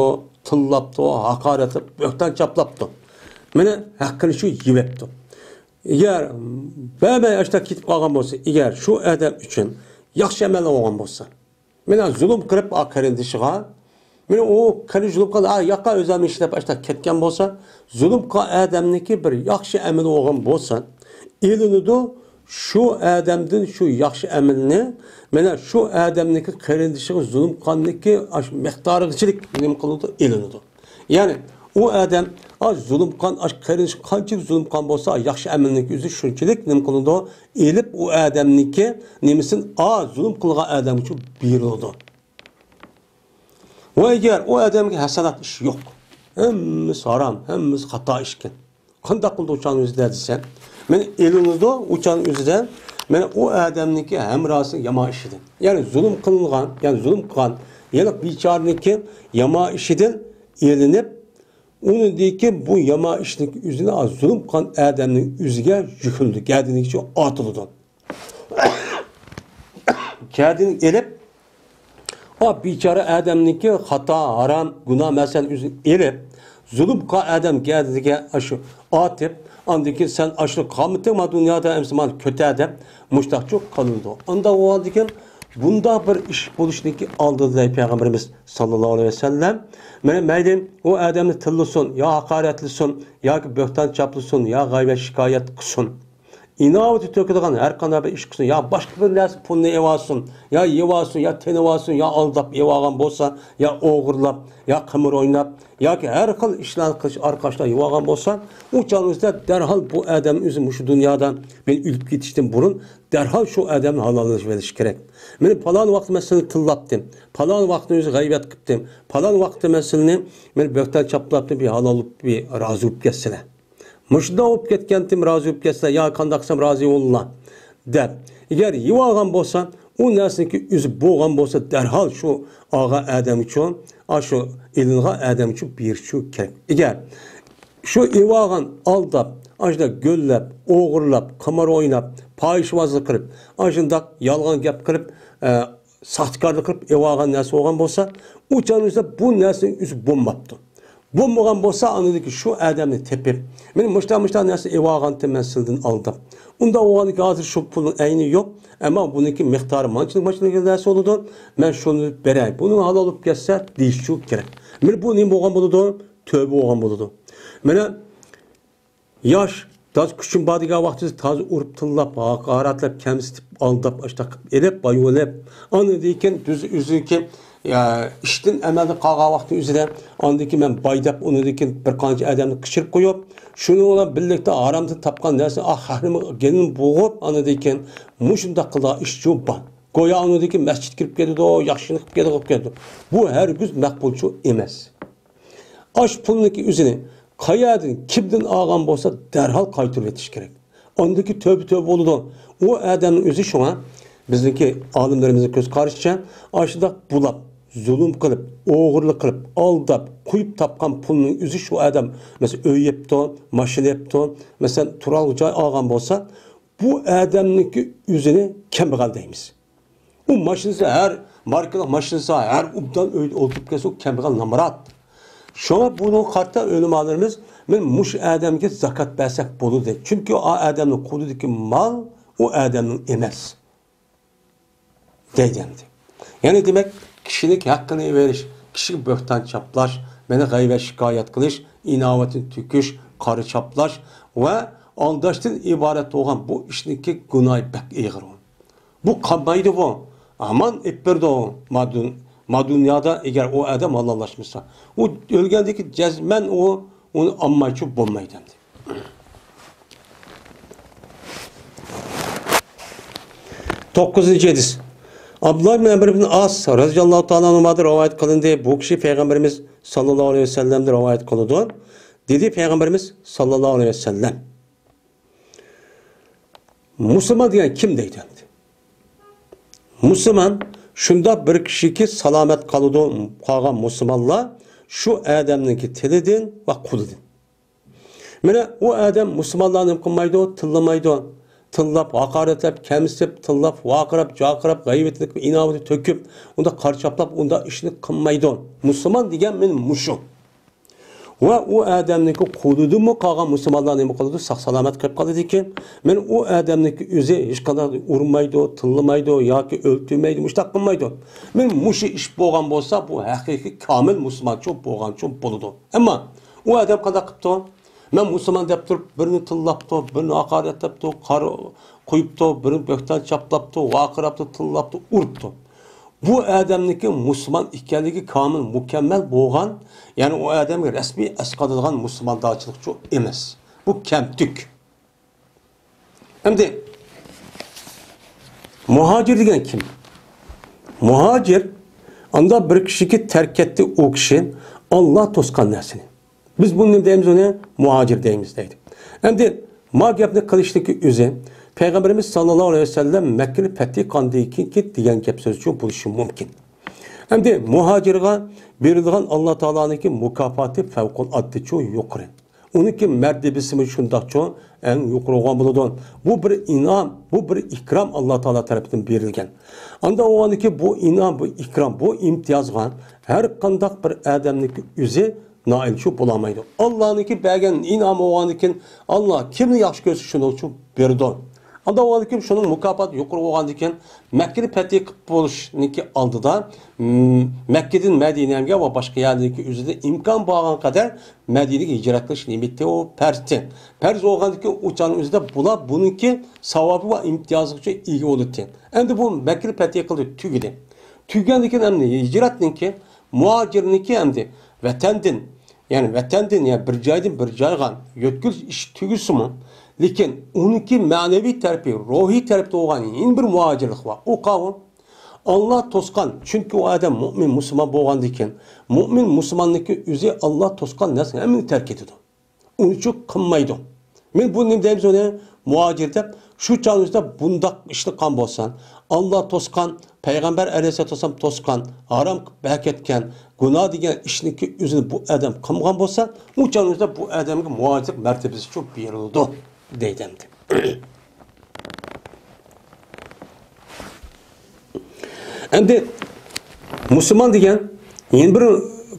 tıllaptı, hakaret edip, bökten çaplaptı. Mene hakkını şu yivepti. Eğer bebe yaşta kitip kalgan olsa, eğer şu adam için yaxşı emel olgan olsa, mene zulüm kırıp akarin dışığa, mene o kari zulüm kılı, yaka özlemi işlep yaşta ketken olsa, zulüm kılı adamniki bir yaxşı emel olgan olsa, elini de şu adamdan şu yaxşı emelini, mene şu adamniki karindişi zulüm kanındaki mehtarıgıçılık benim kılındı elinidir. Yani o adam az zulüm kan, az karindişi kançı zulüm kan bolsa yaxşı emelindeki yüzü şunçilik benim kılındı elip o adamniki nemisin az zulüm kılga adam için birildi. Ve eğer o adamki hasanat iş yok. Hemiz haram, hemiz hata işken. Kandak kıldı uçağın yüzü dediysen, men elinizde uçağın yüzüden men o adamniki hemrası yama işidin. Yani zulüm kılıngan, yani zulüm kılan, yani biçarniki yama işidin elinip onun deyki bu yama işlik yüzüne az zulüm kılan adamın yüzüge yüküldü. Geldiğinde için atılıdı. Kendini elip o biçare adamniki hata, haram, günah mesele yüzüne elip zulüm kılan adam geldiğinde aşı atıp andaki sen aşırı kalmadın mı dünyada Müslüman kötü adam müştak çok kalındı. Anda o halde bunda bir iş buluştaki aldı da Peygamberimiz sallallahu aleyhi ve sellem. Meydin o adamı tıllısun, ya hakaretlisin, ya bökten çaplısun, ya gaybe şikayet kısın. İnavati töküdüğün her kanada bir iş kısın. Ya başka bir nes pulunu evasın, ya yevasın, ya tenevasın, ya aldap evagan bolsa, ya oğurlap, ya kımır oynap, ya ki her kıl işler kılış arkadaşlar evagan bolsa, uçağınızda derhal bu adamın üzüm şu dünyadan ben ülüp gitiştim burun, derhal şu adamın halalını veriş gerek. Ben falan vakti meselini tıllaptım, falan vakti yüzü gaybet kıptım, falan vakti meselini ben bökten çaplaptım bir halal olup bir razı olup geçsene. Muşda olup ketkentim razı olup geçse ya kandaksam razı oluna der. Eğer yivagan bolsan o nesneki üzü boğan bolsa derhal şu ağa adam için şu elinğa adam için bir şu gerek. Eğer şu yivagan aldap aşda göllep, oğurlap, kamar oynap, payışvazlık kırıp aşında yalgan gap kırıp sahtkarlık kırıp yivagan nesne olgan bolsa uçağınızda bu nesnenin üzü bombaptı. Bombagan bolsa anladı ki şu adamı tepip benim müştah nasıl evağan temsilden aldım. Onda o anki hazır şu pulun aynı yok ama bununki miktarı mançılık nasıl oldu? Ben şunu berey. Bunun halal olup geçse değişik gerek. Ben bu ne boğan buldu? Tövbe olgan buldu. Ben yaş taz küçük badiga vakti taz urup tıllap, hakaretlap, kemsitip aldap, açtak elep, bayolep. Anladıyken düz üzünki ishdan amalda qolgan vaqtni o'zida andiki men baydab unidagi bir qancha odamni qishirib qo'yib, shuni bilan birlikda haromdan topgan narsa harimni gelin bo'g'ib, anadikin mushundaq qilgan ish jo'bban. Go'yo unidagi masjid kirib ketdi, yaxshilik qilib ketdi. Bu hargiz maqbulchu emas. Ash pulniki o'zini qayerdan, kimdan olgan bo'lsa, darhol qaytarib etish kerak. Ondaki tövbe bo'ladi. O odamning o'zi shunga bizniki olimlarimizning ko'z qarashicha, ashunda bulab, zulm qilib, o'g'irlik qilib, aldab, quyib topgan pulning o'zi shu odam, masalan, uy yepti, mashina yepti, masalan, tural joy olgan bo'lsa, bu odamniki o'zini kambag'al deymiz. U mashinasi har markalar mashinasi har ubdan o'ltirib kelsa, kambag'al namrat. Şuna bunu kartta ölümalarımız men muş adamga zakat bersak bo'ladi. Chunki o adamning qo'lidagi mal o adamning emas. Deydi. Yani demek kişilik hakkını veriş, kişilik böhtan çaplaş, beni gaybe şikayet kılış, inavetin tüküş, karı çaplaş ve aldaştan ibaret olan bu işdeki günah bek iğir. Bu kalmaydı bu. Aman etberdi o dünyada eğer o adam Allah'laşmışsa, o ölgendeki cezmen onu anmayıcı bulmaydı. Dokuzuncu hadis. Abdullah bin Amr bin As radıyallahu ta'ala anhu'dan rivayet kılındı. Bu kişi Peygamberimiz sallallahu aleyhi ve sellem'de rivayet kılındı. Dedi Peygamberimiz sallallahu aleyhi ve sellem. Müslüman diyen kim deydi? Müslüman şunda bir kişi salamet kalıdı kalan Müslümanlar şu adamınki tilidin ve kulidin. Mene o adam Müslümanlarını kılmaydı, tıllamaydı. Tıllap, hakaretlep, kemsip, tıllap, vakırap, cakırap, gaybetlik, inaveti töküp, onda karçaplap, onda işini kılmaydı. Müslüman diyen benim muşum. Ve o adamniki kududu mu kalan Müslümanlar nemi kalıdı, sağ salamet kayıp kalıdı ki, men o adamniki öze hiç kadar urmaydı, tıllamaydı, ya ki öldürmeydi, muştak kılmaydı. Men muşu iş boğan bolsa, bu hakiki kamil Müslüman çok boğan çok boludu. Ama o adam kadar kıptı, men Müslüman deyip durup, birini tıllaptı, birini hakaretlaptı, karı koyuptu, birini bökten çaplaptı, vakıraptı, tıllaptı, uruptu. Bu adamniki Müslüman ikenligi kamil, mükemmel boğan, yani o adamı resmi eskadılgan Müslüman dağçılıkçı emas. Bu kemtük. Hem de muhacir degen kim? Muhacir, anda bir kişi terk etti o kişi Allah toskan nersini. Biz bunun deyimiz ona muhacir deyimiz deydi. Hem de magabni kılıştaki üze, Peygamberimiz sallallahu aleyhi ve sellem Mekke'li fethi kandıyken ki diyen gep sözcüğü buluşu mümkün. Hem de muhacirga verilgan Allah Teala'nınki mukafatı fevkul addi çoğu yukarı. Onunki merdebesi mi şundak çoğu en yukarı olan buludun. Bu bir inam, bu bir ikram Allah Teala tarafından verilgen. Anda o anki bu inam, bu ikram, bu imtiyazgan her kandak bir adamniki üze nailçi bulamaydı. Allah'ınki belgen inamı o anki Allah kimni yaxşı görsün şunu için verdi. Anda o anki şunun mukafatı yukarı olan diken Mekke'li fethi buluşniki aldı da Mekke'den Medine'ye ve başka yerlerdeki üzerinde imkan bağlan kadar Medine'ye hicret kılış nimeti o Pers'ti. Pers oğandaki uçanın üzerinde bula bununki savabı ve imtiyazlıkça iyi oldu. Hem de bu Mekke'li fethi kıldı tügüdü. Tügendeki hem de hicretninki muhacirninki hem de vatandin yani vatandin yani bir caydan bir caygan yetkil iş tügüsü mü? Lekin onunki manevi tarafi, ruhi tarafta olan yeni bir muhacirlik var. O kavim Allah toskan. Çünkü o adam mümin, Müslüman boğan diken, mümin, Müslümanlıkı üze Allah toskan nasıl hemen terk ediyordu. Onun için kınmaydı. Ben bunu deyimiz ona muhacirde şu çağınızda bundak işte kan bolsan, Allah toskan, Peygamber aleyhisselatü vesselam toskan, haram belki etken, günah diyen işinki üzerine bu adam kımgan bolsa, o çağınızda bu adamın muhacirlik mertebesi çok bir oldu. Deydemdi. Endi Müslüman degan yeni bir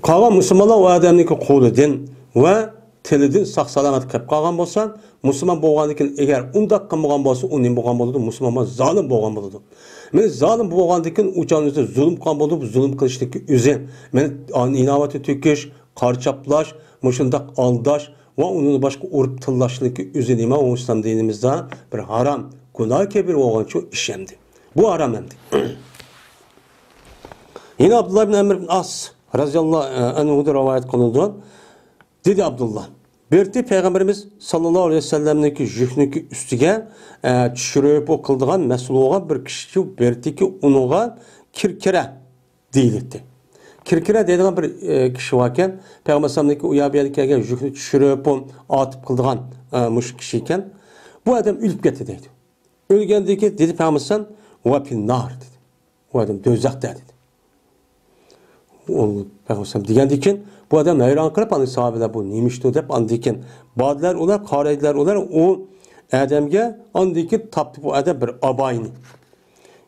kalan Müslümanlar o adamniki qo'lidan ve tilidan saq salomat qilib qolgan bo'lsa, Müslüman bo'lgandan eğer undaq qilmagan bo'lsa, u nima bo'lgan bo'ladi? Müslüman zolim bo'lgan bo'ladi. Men zolim bo'lgandan uçanızda zulm qilgan bo'ldi, bu zulm qilishdagi o'zi. Men inovati to'kish, qarchaplash, mushundaq aldash ve onun başka urup tıllaşlık üzerine o İslam dinimizde bir haram, günah kebir olan çok işemdi. Bu haram emdi. Yine Abdullah bin Amr bin As radıyallahu anhu'da rivayet kılındı. Dedi Abdullah. Berti Peygamberimiz sallallahu aleyhi ve sellem'deki jühniki üstüge çürüyüp o kıldığan mesul olan bir kişi berti ki onuğa kirkire değildi. Kirkire dediğin bir kişi varken Peygamber sallallahu uyabiyelik kelgen jühnü çürüyüp o atıp kıldığan muş kişiyken bu adam ülüp gitti dedi. Ölgendeki dedi Peygamber sallallahu vapin nar dedi. Bu adam dözakta dedi. Onu Peygamber degendikin bu adam hayran kılıp anı sahabeler bu neymişti dep andikin. Bazılar olar qaraydilar olar o adamga andikin taptı bu adam bir abayni.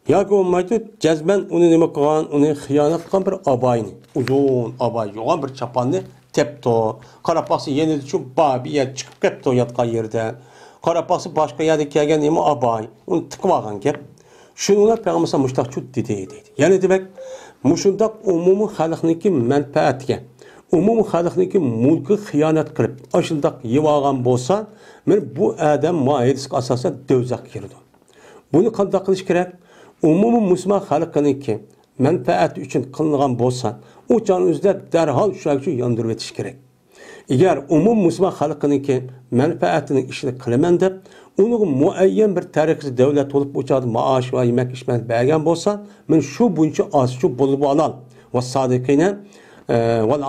Yoki olmaydi cezben onu nima qilgan, uni xiyonat qilgan bir abayni. Uzun abay yo'g'on bir chapanni tepto. Qarab baqsa yenidi shu babiya chiqib ketdi yotgan yerda. Qarab baqsa boshqa yerda kelgan nima abay. Uni tiqib olgan gap. Şunlar Peygamber muştaqçu dedi. Yani demek muşundaq umumi xalqniki menfaatga, umumi xalqniki mulki xiyonat qilib, ashundaq yevagan bo'lsa, men bu adam muayidisiga asosan dozaq kirdi. Buni qanday qilish kerak? Umumi musulmon xalqniki menfaat uchun qilingan bo'lsa, u jon o'zida darhol shu yondirib o'tish kerak. Agar umum musulmon xalqniki menfaatining ishini qilaman deb onu muayyen bir tarixsiz devlet olup uçadı maaş ve yemek içmek bergen bolsa men şu bunca az şu bulup alal ve sadikine vel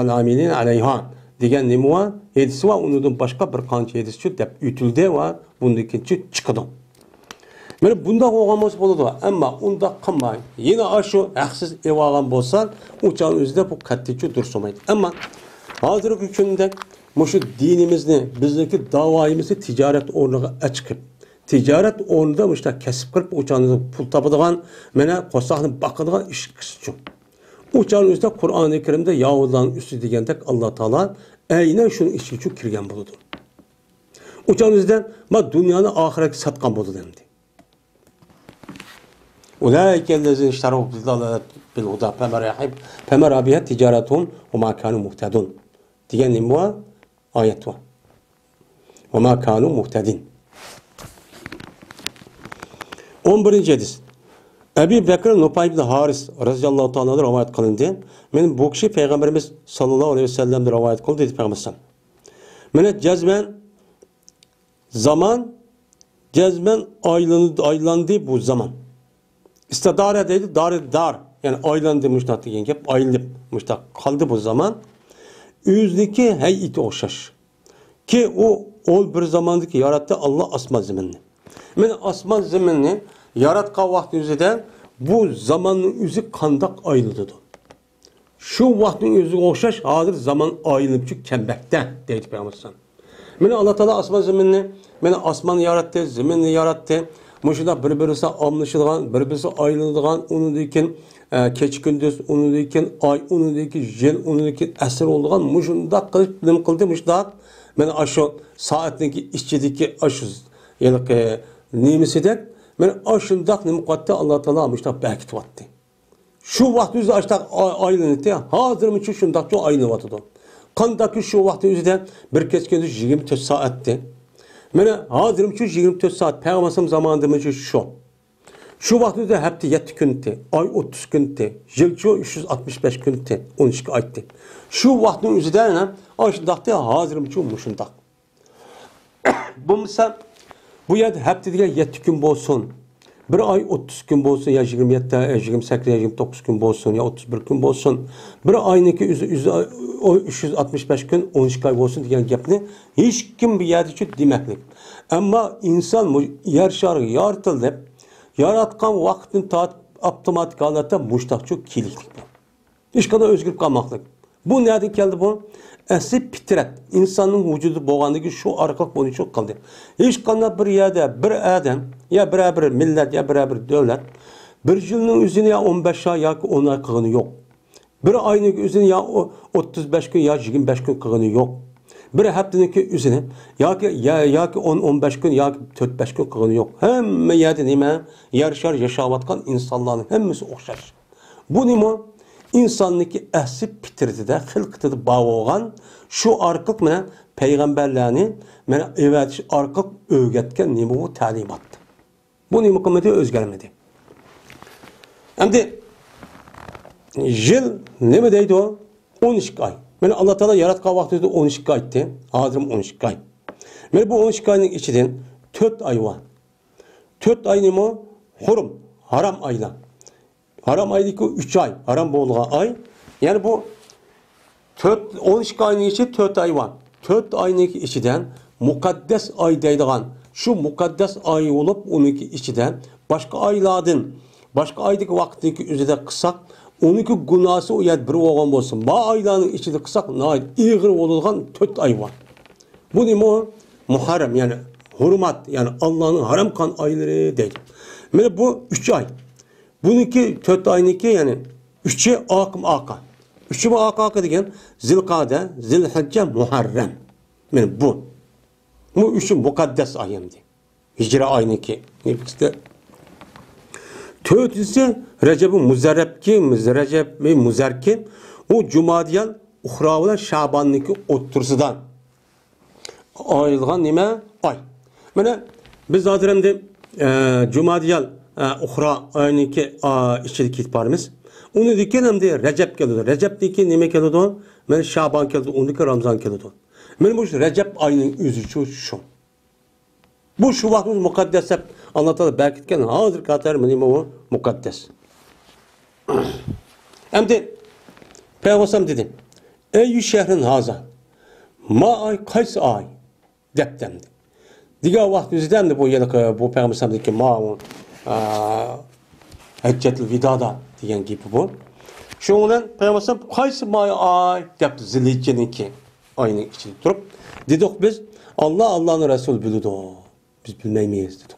amilin aleyha degen nemi var yedisi var onundan başka bir kanca yedisi şu dep ütülde var bundaki çıkıdı. Men bunda olgamaz buludu ama onda kılmay yine aşı haksız ev algan bolsa uçağın özünde bu kattiçi dursamaydı ama hazırki günde Muşu dinimizni, bizdeki davayimizni ticaret ornuga açıp, ticaret ornunda muşta kesip kırıp uçağınızı pul tapıdığan, mene kosaqını bakıdığan iş kısıcım. Uçağın üstünde Kur'an-ı Kerim'de Yahudların üstü degендek Allah Teala aynen şunun işi için kirgen buludu. Uçağın üstünden ma dünyanı ahireti satkan buludu demdi. Ulaikellezine iştaru bil huda femerabiha ticaretuhum ve ma kanu muhtedun. Degen nemi var? Ayet var. Ve ma kanu muhtedin. 11. hadis. Ebu Bekir Nufay ibn Haris radıyallahu ta'ala rivayet kılındı. Men bu kişi Peygamberimiz sallallahu aleyhi ve sellem'de rivayet kıldı dedi Peygamber sallallahu. Men cezmen aylandı bu zaman. İstidare dedi dar yani aylandı müştak degan gap ayılıp müştak kaldı bu zaman. Üzdeki heyeti oxşaş. Ki o bir zamandaki yarattı Allah asman zeminini. Men asman zeminini yaratkan vakti üzerinde bu zamanın üzü kandak ayrıldı. Şu vaktin üzü oxşaş hazır zaman ayrılıp çünkü kembekte deydi Peygamber. Men Allah Teala asman zeminini, men asmanı yarattı, zeminini yarattı. Muşunda bir-birisi amlaşılgan, bir-birisi ayrılgan, onu dikin keç gündüz, onu dikin ay, onu dikin jel, onu dikin esir olduğun muşunda kılıp nim kıldı muşunda. Men aşı saatindeki işçideki aşı yani nimisi de men aşındak nim kattı Allah Teala muşunda belki vattı. Şu vakti üzerinde aştak ayrıldı. Hazır mı şu şundak çok ayrılmadı. Kandaki şu vakti üzerinde bir keç gündüz 24 saatte. Mene hazırım şu 24 saat Peygamberim zamanında şu. Şu vakti hepti 7 gündü, ay 30 gündü, yıl 365 gündü, 12 aydı. Şu vaktin üzerine aşındakta hazırım şu muşundak. Bu misal bu yer hepti diye 7 gün bolsun. Bir ay 30 gün bolsun ya 27, 28, 29 gün bolsun ya 31 gün bolsun. Bir aynıki 365 gün 12 ay bolsun diyen gapni hiç kim bir yerde için demeklik. Ama insan yer şarı yaratıldı. Yaratkan vaktin otomatik halatda muştakçı kiliklik. Hiç kadar özgürlük kalmaklık. Bu nereden geldi bu? Asli fitret. İnsanın vücudu boğandaki şu arkalık boyunca çok kaldı. Hiç kadar bir yerde bir adam ya beraber millet ya beraber devlet bir yılın üzerine ya 15 ay ya 10 ay kılığını yok. Bir ayın üzerine ya 35 gün ya 25 gün kılığını yok. Bir haftanın üzerine ya ki 10-15 gün ya 4-5 gün kılığını yok. Hem yerde nime yarışar yaşavatkan insanların hemmisi okşar. Bu nime İnsanlıki asli fitrətində, xilqətində bağ olan şu arqıq mənə peyğəmbərlərini mənə evet arqıq öyrətən nima bu təlimatdır. Bu nima qılmadı özgərmədi. Əmdi yıl nima deydi o? 12 ay. Mana Allah Taala yaratgan vaqtida 12 aydı. Hazırım 12 ay. Mana bu 12 ayning ichidan 4 ay var. 4 ay nima? Hurum, haram aylar. Haram aydaki 3 ay, haram bo'lgan ay. Yani bu 12 ayning içi 4 ay var. 4 ayning ichidan muqaddas ay deydigan şu mukaddes ay olup 12 içiden başka aylardan başka aydaki vaktdeki üzerinde kısak 12 günahı o yer bir olgan bolsun. Bu ayların içinde kısak nayet iğir olulgan 4 ay var. Bu ne mi? Muharrem yani hurmat yani Allah'ın haram kan ayları değil. Yani bu 3 ay. Bununki 4 ayniki yani 3'e akım aka. 3'e aka degen Zilkade, Zilhicce, Muharrem. Yani bu. Bu üçün mukaddes ayımdı. Hicra ayniki. İşte Tötüsü Recep-i Recep ve Muzerki o Cumadiyal Uhravla Şaban'daki otursudan ayrılgan nime ay. Bana biz zaten de Cumadiyal Uhra ayniki işçilik itbarımız. Onu diken hem de Recep geliyordu. Recep'teki nime geliyordu? Ben Şaban geliyordu. Ondaki Ramazan geliyordu. Ben bu Recep ayının üzücü şu. Bu şu vaktimiz mukaddes hep anlatalım. Belki etken hazır katar mı o mukaddes. Hem de Peygamber dedim. Ey şehrin haza. Ma ay kaç ay deptemdi. Diğer vaktimizden de bu yıllık bu Peygamber'deki ma o Heccetul Vida'da diyen gibi bu. Şu olan Peygamber kaç ay depti Zilhicce'ninki ayının içinde durup dedik biz Allah'ın Resulü bildi o. Biz bilmeyiz dedik.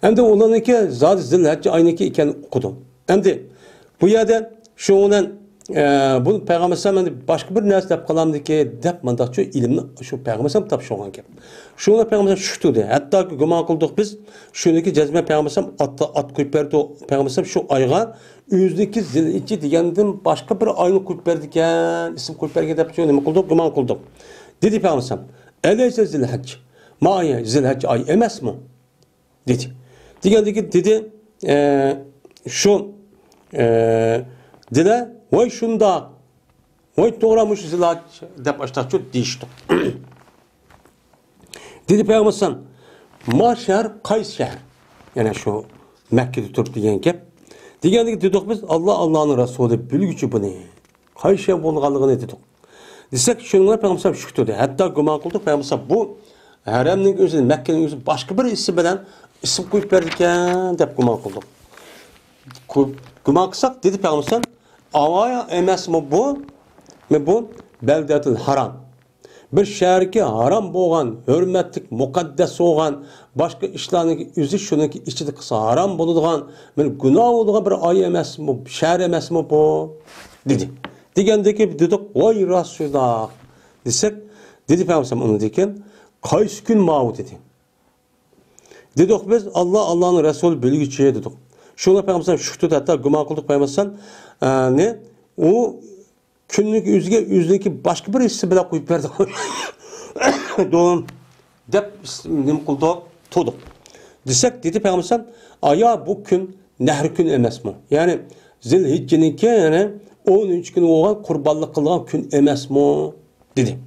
Hem de onlarınki zaten Zilhicce aynıki iken okudum. Hem de bu yerde şu olan bu Peygamber Sallallahu başka bir nerse dep kalamdı ki dep mandakçı ilimni şu Peygamber Sallallahu tap şoğan ki. Şuna Peygamber şuştu de. Hatta güman kıldık biz şundaki cezme Peygamber Sallallahu at koyup verdi o Peygamber Sallallahu şu ayga yüzdeki Zilhicce diyendim başka bir ayını koyup verdiken isim koyup verdi dep şöyle kıldık güman kıldık. Dedi Peygamber Sallallahu eleyse Zilhicce Ma'ya Zilhicce ay emes mi? Dedi. Dedi şu dile vay şunda vay doğramış Zilhicce dep başta çok değişti. Dedi Peygamber Sallallahu ma şehir kays şehir yani şu Mekke'de Türk diyen gep. Dedik biz Allah'ın Resulü bilgücü bunu. Kays şehir bolğanlığını dedik. Desek şunlar Peygamber Sallallahu şükürdü. Hatta güman kıldık Peygamber Sallallahu bu haremnin özü, Mekke'nin özü başka bir isim bilen isim koyup verdiken dep güman kıldık. Güman kılsak dedi Peygamber Sallallahu avaya emes mi bu? Mi bu? Beldetul haram. Bir şehirki haram boğan, hürmetlik, mukaddes olgan, başka işlerinin özü şununki içinde kısa haram buluduğun, günah olduğun bir ay emes mi, şehir emes mi bu? Dedi. Degendeki dedik, vay Resulullah. Desek, dedi Peygamber Sallallahu onu deken, kaç gün mavu dedi. Dedik biz Allah'ın Resulü bilgiçiye dedik. Şuna Peygamber Sallallahu şüktü hatta güman kıldık Peygamber Sallallahu ne? O günlük yüzdeki başka bir isim bile koyup verdik. Doğum dep nim kıldık tutuk. Desek dedi Peygamber Sallallahu aya bu gün nehr gün emes mi? Yani Zilhicce'ninki yani 13 gün olan kurbanlık kılgan gün emes mi? Dedi.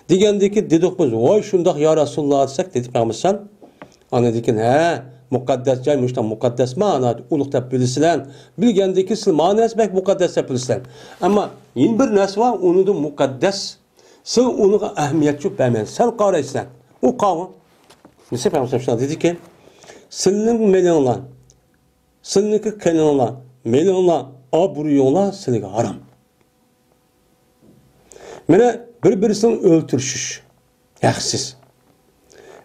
Degendeki dedik biz vay şundak ya Resulullah desek dedi Peygamber Sallallahu ana dekin he mukaddes caymış da mukaddes mana uluk dep bilisilen bilgendeki sil manası bek mukaddes dep bilisilen ama yeni bir nas var onu da mukaddes sen onu ehemmiyet yok bemen sen qaraysan o qavun nese Peygamber Sallallahu dedi ki silin milyonlar silinki kenonlar milyonlar aburuyonlar siliga haram mene bir-birisini öldürüşüş haksız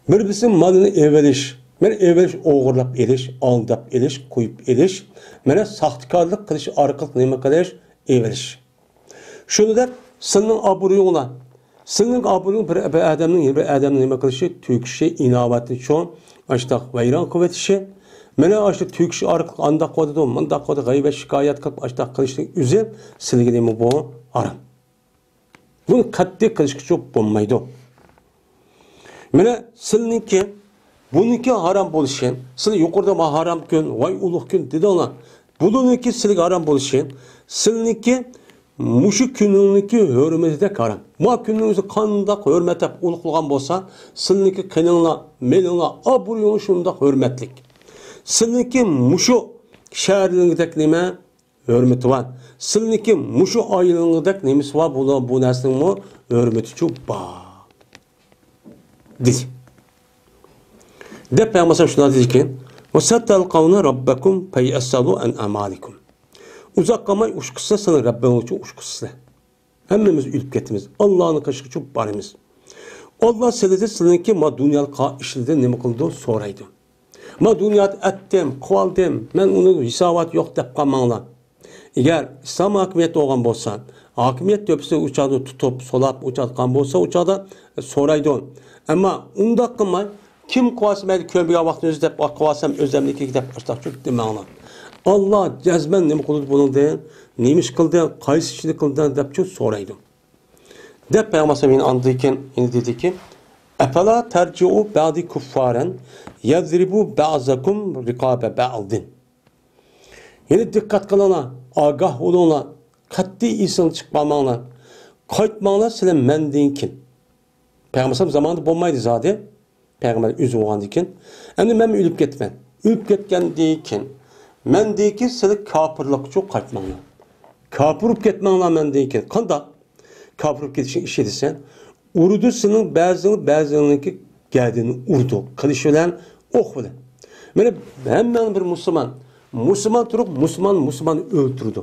bir-birisinin malını eveliş men eveliş oğurlap eliş, aldap eliş, koyup eliş, mene sahtkarlık kılış, arkalık neyme kılış, eveliş. Şunu der, senin aburuyonla, senin aburuyon bir adamın neyme kılışı, tüküşü, inavatı çoğun, açtak veyran kuvvetişi, mene açtık tüküşü, arkalık, andak kodadı, mandak kodadı, gaybe şikayet kılıp, açtak kılışlık üzü, silgi neyme bu aram. Bunu katli kılış çok bulmaydı. Mene silinki, bununki haram boluşen, siz yukarıda ma haram gün, vay uluk gün dedi ona. Bununki sizga haram bo'lishi, sizniki mushu kuningizga hurmatida haram. Ma kuningizni qandoq hurmatlab ulug'lagan bo'lsa, sizniki qininglar, melinglar, obro'yingiz shundoq hurmatlik. Sizniki mushu shahringizdek nima hurmati bor. Sizniki mushu oilangizdek nimasi bor, bu narsaning hurmati chu bor. Dedi. Deb Peygamber şuna dedi ki: "Ve sattalqawna rabbakum fayasalu an amalikum." Uzaqqamay uşqısa sana Rabbimiz için uşqısa. Hemmimiz ülüp ketimiz. Allah'ın kaşığı çok barimiz. Allah selede sizinki ma dünyalık işlide ne kıldı soraydı. Ma dünyat ettim, kıvaldım, ben onun hisabat yok dep kalmanlar. Eğer İslam hakimiyeti olan bolsan, hakimiyet döpse uçağı tutup solap uçatkan bolsa uçağda soraydı. Ama onda kılmay kim kıvasmaydı kömbeğe vaktiniz dep kıvasam özlemdeki gidip açtak çok demeğine. Allah cezmen ne kıldı bunun deyin, neymiş kıldı, kayısı içinde kıldı dep çok soraydı. Dep Peygamber Efendimiz'in andıyken yine dedi ki: "Efela terci'u ba'di kuffaren yadribu ba'zakum rikabe ba'din." Yine dikkat kılana, agah oluna, katli isim çıkmamana, kayıtmana size mendinkin. Peygamber Efendimiz zamanında bulmaydı zaten. Peygamber üzüm olan dikin. Hem de ben ülüp gitmen. Ülüp gitken dikin. Men dikin size kapırlık çok kayıtmana. Kapırıp gitmana men dikin. Kanda kapırıp gidişin iş edilsen, urudu senin bazılarınınki geldiğini urdu. Kılıçölen oh bile. Hemen bir Müslüman durup Müslüman öldürdü.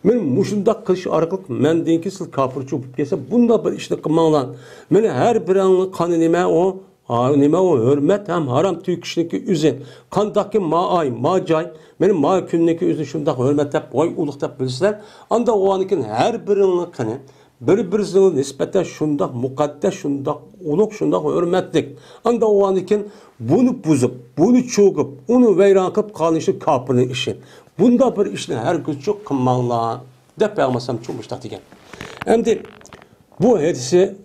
Men muşunda kılıç arkalık men deyinki siz kapır çöpüp gelse bunda bir işini kılmanlan. Men her bir anlı kanı nime o hürmet hem haram tüy kişiniki üzün. Kandaki ma ay, ma cay, benim ma künneki üzün şundak hürmet hep, oy uluk hep bilseler. Anda o anıkin her bir anlı kanı bir nispeten şundak mukaddes, şundak uluk, şundak hürmetlik. Anda o anıkin bunu bozup, bunu çoğup, onu veyran kılıp kalışı kapırın işi. Bunda bir işini her gün çok kılmanla de Peygamber çok müştak diken. Hem de bu hadisi,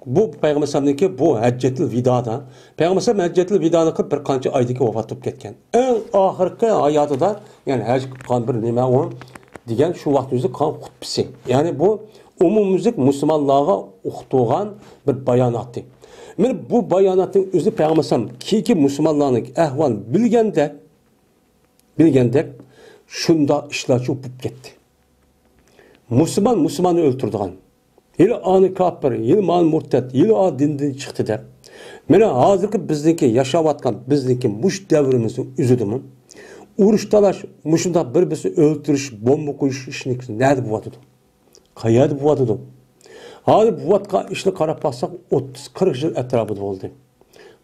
bu Peygamber Efendimiz'deki bu Heccetil Vida'da, Peygamber Heccetil Vida'nı kılıp bir kança aydaki vefat tutup ketken. En ahırkı hayatı da, yani hecc kan bir nime o, diyen şu vaktimizde kan kutbisi. Yani bu umumumuzluk Müslümanlığa uqtuğan bir bayanatı. Yani bu bayanatın özü Peygamber ki Müslümanlığın ehval bilgendek, şunda işler çöpüp gitti. Müslümanı öldürdüğün. Yıl anı kapır, yıl mal murtet, yıl a dinden çıktı da. Mene hazırki bizdeki yaşavatkan, bizdeki muş devrimizin üzüdümü. Uruş talaş, muşunda birbirisi öldürüş, bomba koyuş işini nerede bu vatıdı? Kayada bu vatıdı. Hadi bu vatka işini karap baksak 30-40 yıl etrafıda oldu.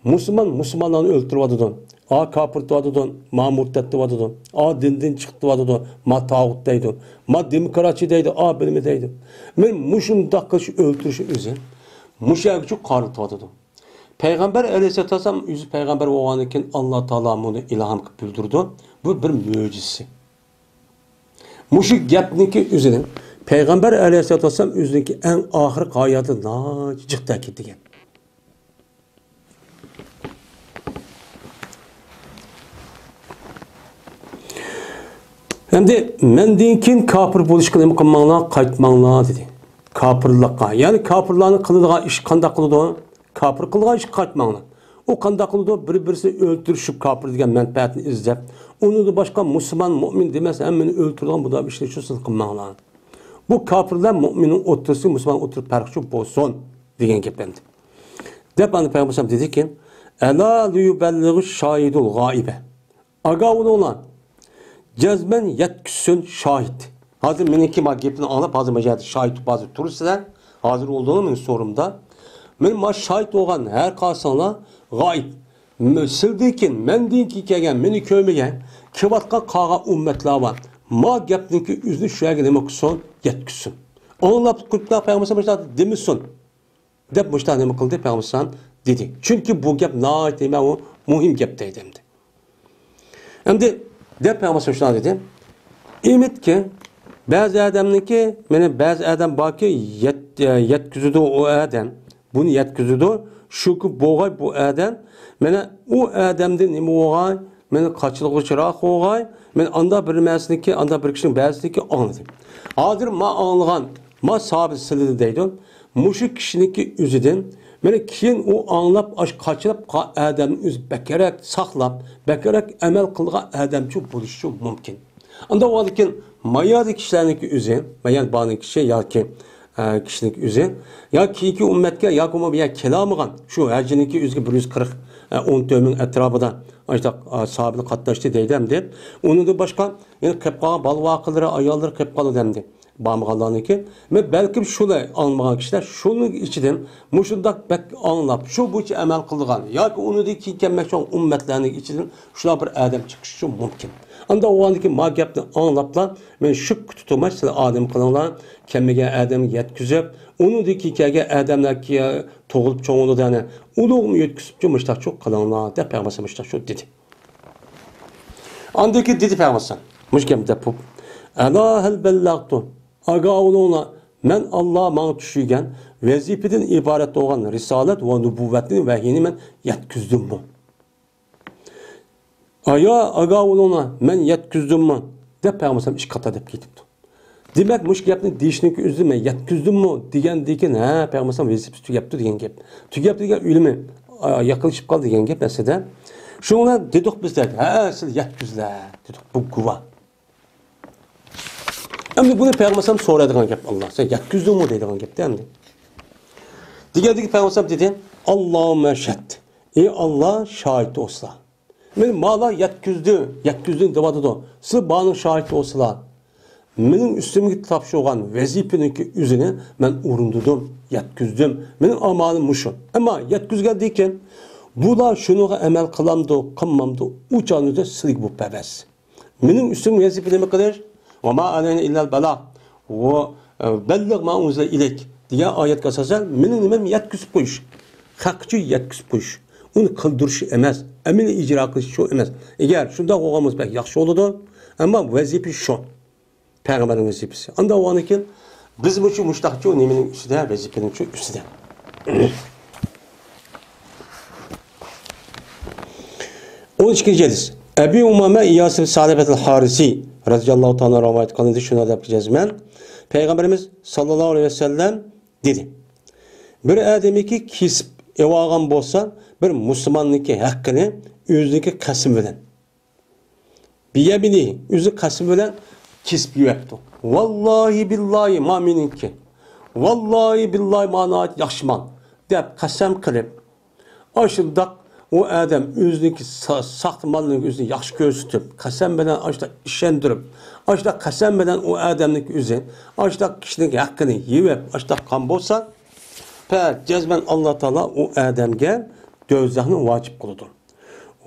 Müslümanlarını öldürüvadıdı. A kapırtı vadıdı, ma murtetti vadıdı. A dinden çıktı vadıdı, ma tağuttaydı. Ma demokrasiyadaydı, a bilimideydi. Men muşunda kış öldürüşü üzün. Muşaya çok karıtı vadıdı. Peygamber Aleyhisselatü Vesselam yüzü peygamber oğanıken Allah Teala bunu ilham bildirdi. Bu bir mucizesi. Muşu gapniki üzerine Peygamber Aleyhisselatü Vesselam yüzündeki en ahir hayatı nacıkta gitti. Hem de men dinkin kapır buluşkın emi kılmanla kaytmanla dedi. Kapırlıkka. Yani kapırlarını kılıdığı iş kanda kılıdığı, kapır kılıdığı iş kaytmanla. O kanda kılıdığı birisi öldürüşüp kapır degen menfaatini izlep, onu da başka Müslüman, mümin demez hemen öldürdüğün bu da bir şey şu kılmanla. Bu kapırlar müminin otursun, Müslüman oturup perkçu bozsun degen geplendi. Depanı Peygamber dedi ki, Ela liyubelliği şahidul gaibe. Agavulu olan cezmen yetküsün şahit. Hazır meniki gepini anlap hazır mecahidi şahit bazı turistler hazır olduğunu benim sorumda. Benim şahit olan her kalsana gayb. Sildikin, men dinki kegen, meni köymegen, kivatka kağa ümmetler var. Ma gepninki üzünü şuraya demek son yetküsün. Onunla kırklar Peygamber Mecahidi demişsin. Dep müştah demek kıldı Peygamber dedi. Çünkü bu gep nâit demek o muhim gepteydi hem de. Hem de dep Peygamber şuna dedi. İmit ki bazı adamniki, bazı adam baki yetküzüdü o adam. Bunu yetküzüdü. Şu ki boğay bu adam. O adamda nime oğay, men kaçılıqçıroq qo'yg'ay, men anda bir narsaniki, anda bir kishining ba'zisiniki angladim. Hozir men anglagan, men sabit silidi deydi. Mushu kishiniki o'zidan meni keyin u anglab, qochilib odamni o'zi bakarak saqlab, bakarak amal qilgan odamchi bo'lishi mumkin. Anda o lekin mayadi kishilarniki o'zi, mayan bani kishi yoki kishining o'zi yoki keyingi ummatga yoki bu ya kelamagan shu hajiniki o'ziga 140 14 ming atrofida ayta sahablar qatnashdi deydim deb, undan boshqa yana qilib qolgan balvoqilari, ayollar qilib qoldi demdi. Bağımğanlarınki ve belki şulay anlamayan kişiler şunun içinden muşundak bek anlap şu bu için emel kıldıgan ya ki onu da ki gelmek şu ümmetlerinin içinden şuna bir adam çıkışı mümkün. Anda o andaki magiyapni anlaplar men şu tutulmaç adam kılınlar kemige adam yetkizip onu da ki kege adamlar ki toğulup çoğulu dene uluğum yetkizip müştak çok kılınlar de peygamber müştak şu dedi. Andaki dedi peygamber müşkemde pup Ala hel bellaqtu aga oluna men Allah bana düşügen vazifeden ibaret olan risalet ve nübüvvetin vahyini men yetkizdim mi? Aya aga oluna men yetkizdim mi? De peygamberim iş kata dep ketipti. Demek muş gapni deyishniki o'zi men yetkizdim mi degandikin ha peygamberim vazifasi tugapti degan gap. Tugapti degan o'limi yaqinlashib qoldi degan gap aslida. Shunga dedik biz ha siz yetkizlar dedik bu guvoh. Endi bunu peygamberim so'raydigan gap Allah. Sen yetkizdim mi deydigan gap endi. Degandik peygamberim dedi, Allohumma shahid. Ey Allah şahit olsa. Men mala yetkizdim debadido. Siz bana şahit olsalar. Mening üstümge topshirgan vazifaniki o'zini men o'rindidim, yetkizdim. Mening amalim mushu. Ammo yetkizgandikan bular shunuga amal qilamdi, qilmamdi, u jonida silik bu pabas. Mening üstüm vazifa nima qilish? وما علينا إلا البلاغ وبلغ ما أنزل إليك diye ayet asasen benim yetkizip koyuş. Hakçı yetkizip koyuş. Onu kıldırışı emez. Emini icra kılışı şu emez. Eğer şunda oğamız pek yaxşı oldu ama vazife şu. Peygamberin vazifesi. Anda o anıkin biz bu şu müştakçı nemenin üstüde vazifenin şu üstüde. 12. hadis. Ebi Umame İyasif Sa'debetel Harisi radıyallahu ta'ala rivayet kılındı şuna da cezmen. Peygamberimiz sallallahu aleyhi ve sellem dedi. Bir adamiki kesip evagan bolsa bir Müslümanlıki hakkını özünki kasım bilen. Biyebini özü kasım bilen kesip yiyepti. Vallahi billahi ma meninki. Vallahi billahi manat yaxşıman. Dep kasam kılıp aşıldak o adam özünki sakt malını özünü yaxşı gösterip, kasam bilen aşda işendirip, aşda kasam bilen o adamın özü, aşda kişinin hakkını yiyip, aşda kan bolsa, cezben Allah Teala o adamga dövzahını vacip kılıdı.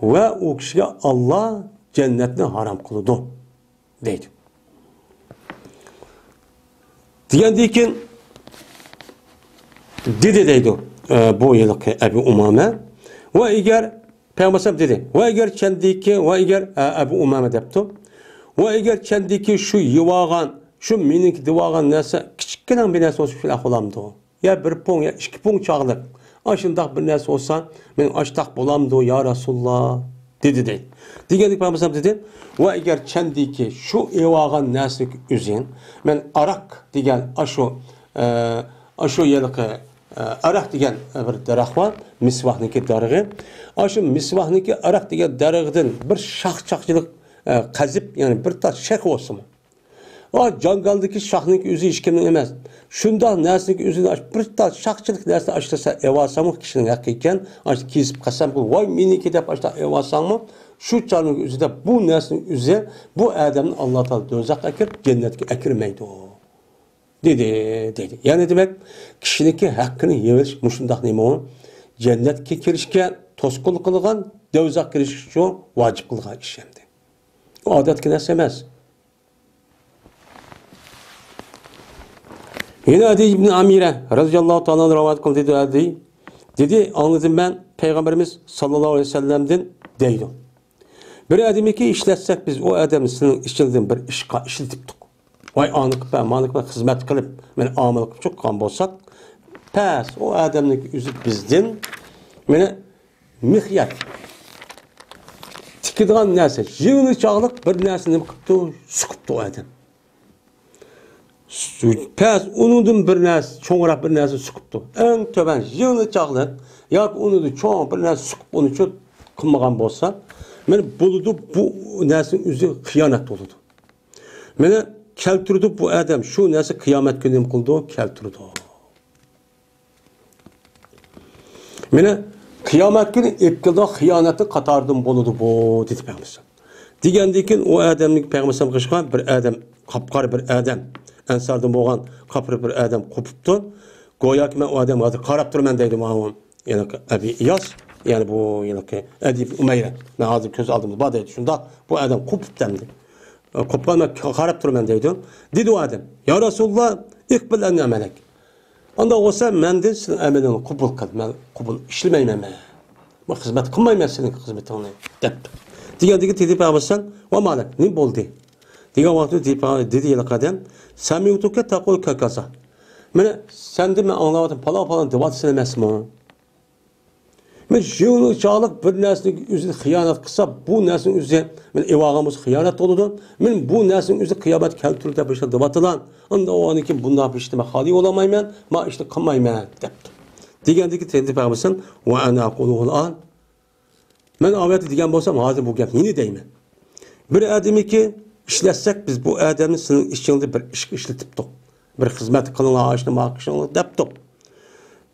Ve o kişiye Allah cennetini haram kılıdı. Deydi. Diyendikin dedi deydi bu yılki Ebu Umame. Ve eğer Peygamber dedi, ve eğer kendiki, ve eğer Ebu Umame depti, ve eğer kendiki şu yuvağan, şu minik divağan neyse, küçükken bir neyse olsa filah olamdı o. Ya bir pon, ya iki pon çağılıp, aşındak bir neyse olsa, ben açtak bulamdı ya Resulullah, dedi değil. Diyedik Peygamber dedi, ve eğer kendiki şu yuvağan neyse üzün, ben arak diyen aşu yılıkı, arak degan bir daraxt var, misvahniki darığı. Aşı misvahniki arak degan darıg'dan bir şaxçaqchilik qazib, yani bir taş şaq olsun. O jangaldagi şaxniki o'zi hech kimning emas. Shunda narsaniki o'zini bir taş şaqchilik narsa ashlasa evasamı kishining haqqi ekan, ash kesib qasam bu voy meniki deb ashta evasamı shu charning o'zida bu narsaning o'zi bu odamni Alloh taolo do'zaxga kirib jannatga akirmaydi. Dedi. Yani demek kişiniki hakkını yeveriş muşundaq neymi o? Cennetke kirişke toskul kılgan, dövzak kiriş şu vacip kılgan iş hem de. O adet ki nesemez. Yine Adi İbni Amire radıyallahu ta'ala rivayet kıldı dedi. Dedi anladım ben Peygamberimiz sallallahu aleyhi ve sellem'den deydi. Bir adamı ki işletsek biz o adamın senin işlediğin bir işka işletiptik. Vay anlık hizmet kılıp, ben amalık çok kan bolsak, pes o adamın yüzü bizden, beni mihyat, tikadigan narsa, yığını çağlık bir narsani qilibdi, suqibdi o adam. Pes unudun bir narsa, çoğurak bir narsa suqibdi. En töben yığını çağlık, yoki unudu çoğ bir narsa suqib onu çok qilmagan bo'lsa, men buludu bu narsaning o'zi xiyonat bo'ladi. Meni keltirdi bu adam shu narsa qiyomat kuni nima qildi? Keltirdi. Meni qiyomat kuni epkilda xiyonati qatordan bo'ladi bu dedi Payg'ambar. Degandan o adamning Payg'ambar qilishgan bir adam, qapqar bir adam, ansardan bo'lgan qapri bir adam qopibdi. Go'yoki men o odam hozir qarab turman deydi ma'lum. Yani Abi İyas, yani bu yani Edip Umeyre. Ben hazır göz aldığımız badaydı. Şunda bu adam kopup demdi. Kopkanma karab turman deydi. Dedi o adam. Ya Resulullah ikbil enne melek. Onda olsa ben de senin emelini kubul kıl. Ben kubul işlemeyim ben. Bu hizmet kılmayayım ben senin hizmetini. Depti. Diğer dedi Peygamber o malak ne oldu? Diğer vakti dedi yıl kadem. Samiyutuke takul kakasa. Sen de ben anlamadım. Falan devat sinemez mi? Men yığını çağlık bir nesinin üzerine hıyanet kısa, bu nesinin üzerine men evağımız hıyanet oludu. Men bu nesinin üzerine kıyamet keltürde başladı batılan. Onda o an için bundan bir işleme hali olamayım ben, ma işte kılmayım ben depti. Digendeki tedbir yapmışsın, ve ana kuluğul an. Men aveti digen bolsam, hazır bu gel, yine deyim. Bir ademi ki işletsek biz bu adamın senin işçiliğinde bir iş işletiptik. Bir hizmet kılınla ağaçlı mağaçlı deptik.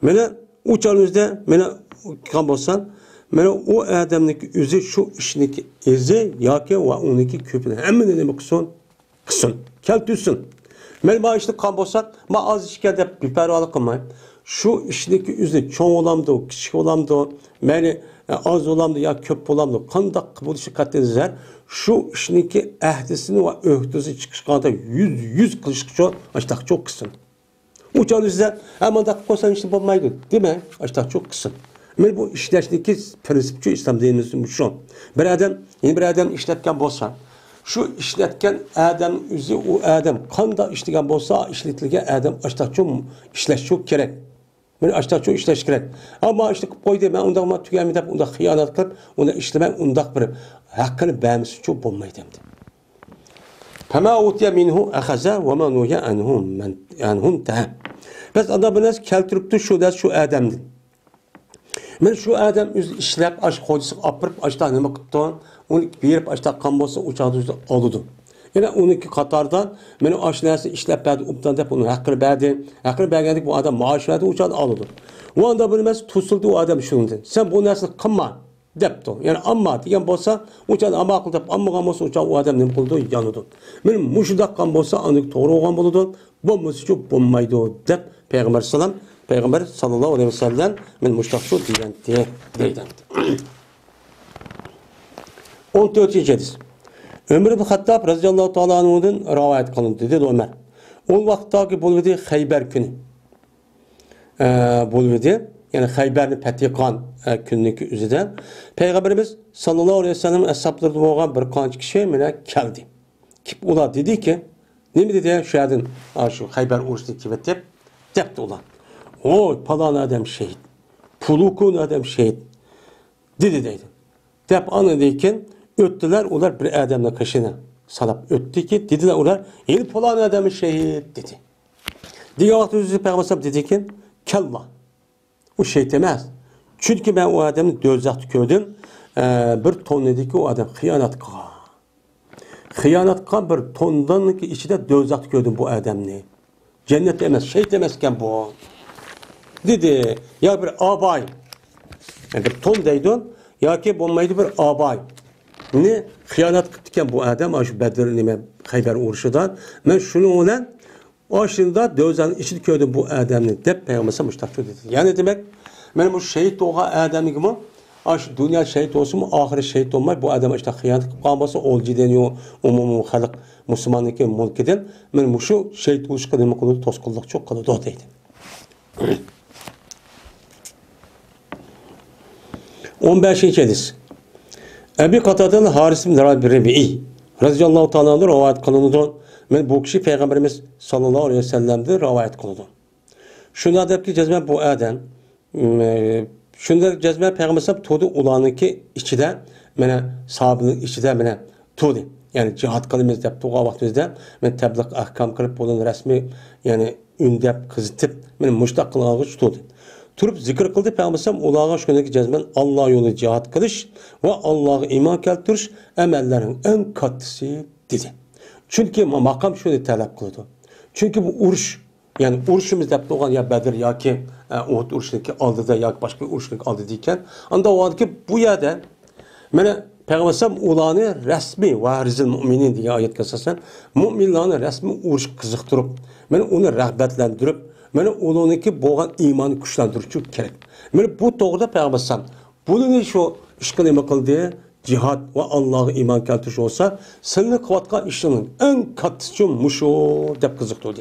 Mene uçağınızda, mene kan bolsan, mene o adamdaki özü şu işindeki ezi, yaki ve onunki köpüne. Hemen ne kısın? Kısın. Keltüsün. Men bana işte kan bolsan, ma az işkede bir pervalık kılmayayım. Şu işindeki özü çoğun olamdı, küçük olamdı, meni az olamdı ya köp olamdı. Kandak bu işi katledizler. Şu işindeki ehdisini ve öhdüsü çıkışkanda yüz kılışıkça açtak çok kısın. Uçağınızda hemen da koysan işte bulmaydı. Değil mi? Açtak çok kısın. Men bu işleşdeki prensipçi İslam dinimizin şu. Bir adam, yeni bir adam işletken bolsa, şu işletken adam üzü o adam kanda işletken bolsa, işletilgen adam açtak çok işleş çok gerek. Men açtak çok işleş gerek. Ama işte koydu ben ondan ama tükenmeyip, ondan hıyanet kılıp, ondan işlemen ondan bir hakkını beğenmesi çok bulmaydı demdi. Fema utiye minhu ahaza ve ma nuya anhum tahem. Biz adamı nasıl keltiripti şu adamdı. Men şu adam öz işlep, aş hocası apırıp, aşta nima qıptı, onu berip, aşta kan bolsa uçağı düzde alıdı. Yani onunki Katar'dan, men aş nersi işlep berdi, uptan dep onun hakkını berdi. Hakkını bergendik bu adam maaş verdi, uçağı alıdı. O anda bilmez, tutsuldu o adam şunundu. Sen bu nersi kılma, depti. Yani amma diyen bolsa, uçağı amma akıl dep, amma kan bolsa uçağı o adam nima qıldı, yanıdı. Men muşudak kan bolsa, anık doğru olgan boludu, bombası çok bombaydı dep, Peygamber sallam, Peygamber sallallahu aleyhi ve sellem men muştakşu deydi. 14. hadis. Ömer ibn Hattab radıyallahu ta'ala anhu'dan rivayet kılındı dedi Ömer. O vaktdagi bulvedi Xaybar günü. Bulvedi yani Xaybarni Patiqan günüki üzerinde Peygamberimiz sallallahu aleyhi ve sellem ashablarında olan bir qancha kishi mena keldi. Kip ular dedi ki, nima dedi şu yerden şu Xaybar urushni kivetib depti ular. O falan adam şehit. Pulukun adam şehit. Dedi deydi. Dep anladıyken öttüler ular bir adamla kaşını salap öttü ki dediler ular yeni falan adamı şehit dedi. Diğer vakti yüzü Peygamber dedi ki kella. O şehit demez. Çünkü ben o adamı dözakt gördüm. Bir ton dedi ki o adam hıyanet kığa. Hıyanet kığa bir tondan ki içinde dözakt gördüm bu adamını. Cennet demez, şehit demezken bu. Dedi ya bir abay yani bir ton deydin ya ki bulmaydı bir abay ne hıyanet kıptıken bu adam şu Bedir'in Xaybar uğruşudan ben şunu olan aşında dözanın içini gördüm bu adamını dep Peygamber'e müştakçı dedi. Yani demek benim bu şehit oğa adamı gibi aş dünya şehit olsun mu ahire şehit olmay bu adam işte hıyanet kalması olcu deniyor umumu halk Müslümanlık mülkeden ben bu şu şehit oluş kadar kılıdı toskulluk çok kılıdı o deydi. 15. hadis. Ebi Katada'nın Haris bin Rabi'i radıyallahu ta'ala rivayet kılındı. Men bu kişi Peygamberimiz sallallahu aleyhi ve sellem'de rivayet kılındı. Şunda deyip ki cezme bu adam şunda cezme Peygamberimiz tuğdu ulanınki içinde mene sahabının içinde mene tuğdi. Yani cihat kılımız dep tuğa vaktimizde men tebliğ ahkam kılıp bunun resmi yani ündep kızıtıp men muştaq kılağıç tuğdi. Turup zikr kıldı Peygamber ulağa şöndeki cezmen Allah yolu cihat kılış ve Allah'a iman keltiriş emellerin en katlısı dedi. Çünkü makam şöyle talep kıldı. Çünkü bu uruş yani uruşumuz dep doğan ya Bedir ya ki Uhud uruşundaki aldıda ya başka uruşundaki aldı deyken anda o adı ki bu yerde mene Peygamber ulanı resmi varizil müminin diye ayet kasasan müminlerini resmi uruş kızıktırıp mene onu rağbetlendirip mene ulanıki boğan imanı güçlendirişi gerek. Mene bu doğruda Peygamber bunu şu işgal kıldı cihat ve Allah'a iman keltiriş olsa senin kıvatka işinin en katıcı muşu dep kızıktırdı.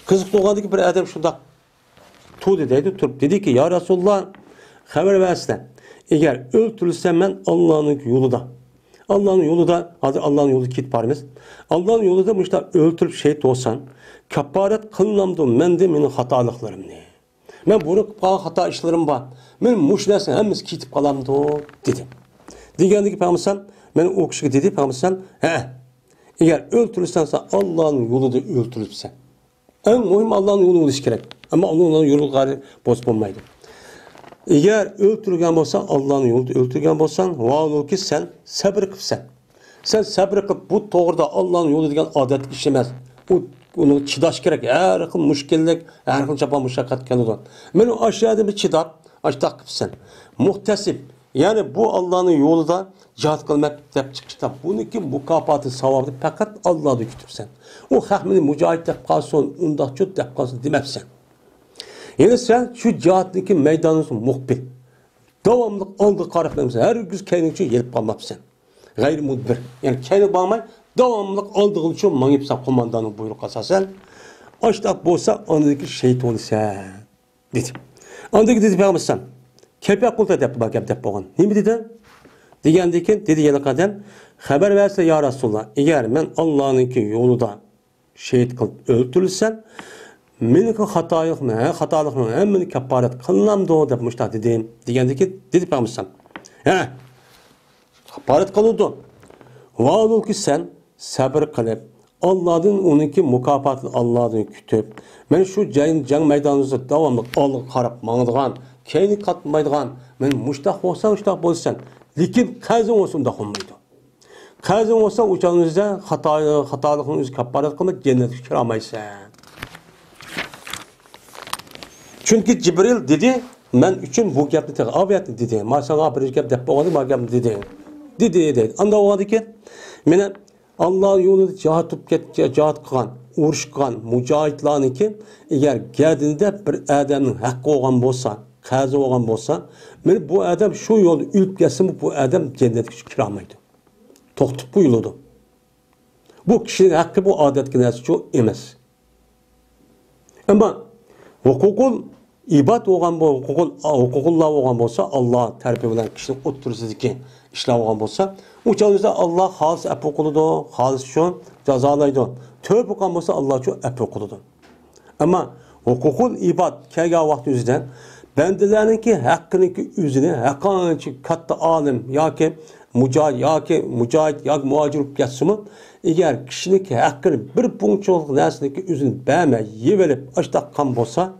Kızık doğandaki bir adam şunda tuğdu deydi, turup dedi ki ya Resulullah haber versen eğer öldürülsem ben Allah'ın yolunda Allah'ın yolunda hadi Allah'ın yolu kit parimiz Allah'ın yolunda müşta öldürüp şehit olsan kaparet kılınamdım men de benim hatalıklarım ne ben bunu hata işlerim var ben muşnesin hemiz kitip kalamdı dedim diyendeki Peygamber ben o kişi dedi Peygamber eğer öldürülsen Allah'ın yolunda öldürülsen en mühim Allah'ın yolunu buluş gerek. Ama Allah'ın yolu gayri boz bulmaydı. Eğer öldürgen olsan Allah'ın yolunu öldürgen olsan vallahi ki sen sabır kıpsan. Sen sabır kıp bu doğruda Allah'ın yolu degen adet işlemez. Onu çıdaş gerek. Her kıl müşkillik, her kıl çapa müşakkat kendi. Ben o aşağıda bir çıdap, açtak kıpsan. Muhtesip. Yani bu Allah'ın yolu da cihat kılmak dep çıkışta. Bununki mukafatı savabı fakat Allah'a dökütürsen. O hakmini mücahit dep kalsın, undaq çöt dep kalsın demepsen. Yani sen şu cihattaki meydanısın muhbir. Devamlı aldı qaraflamsan. Her gün kendin için gelip kalmapsan. Gayri mudbir. Yani kendi bağmay devamlı aldığın için manipsa komandanın buyruk asasen. Açtak bolsa andaki şehit olsa. Dedi. Andaki dedi Peygamber Kepek kulta dep bak dep boğan. Nimi dedi? Degendeki dedi yana kadar haber verse ya Resulullah eğer ben Allah'ınki yolunda şehit kılıp öldürülsem meniki hatalık mı? Hatalık mı? Hem meni keparet kılınam da o dep müştah dedim. Degendeki dedi Peygamber keparet kılındı. Vallahi ki sen sabır kılıp Allah'ın onunki mukafatını Allah'ın kütüp men şu can meydanınızda devamlı alıp qarap mağdığan kendi katmaydıgan men muştaq bolsan lekin qazın olsun da olmaydı. Qazın olsa uçağınızda hatalıqınızı kaparat qılıb cennetə kiramaysan. Çünkü Cibril dedi men üçün bu gapni tə aviyatni dedi. Masana bir gap dep boğanı ma gapni dedi. Dedi. Anda oğadı ki mene Allah yolunda cihat qılan, uruş qılan mücahitlarniki eğer gəldində bir adamın haqqı olğan bolsa qazi olğan bolsa, men bu adam şu yolu ülüp gelsin bu adam cennetə kiramaydı. Toxtup bu yoludu. Bu kişinin hakkı bu adet günahı çok emas. Ama hukukul ibad olğan bu hukukullah olğan bolsa Allah tərbiyə bilen kişinin oturursuzki işler olğan bolsa, uçağınızda Allah halis əpi kuludu, halis şu cazalaydı. Tövbe olğan bolsa Allah şu əpi kuludu. Ama hukukul ibad kelgen vaxt yüzünden bendelerinki hakkınınki üzüne hakkınınki katta alim ya ki mücahit ya muhacir geçsimi eğer kişininki hakkını bir punçoluk nesindeki üzünü beğenme yevelip açtak kan bolsa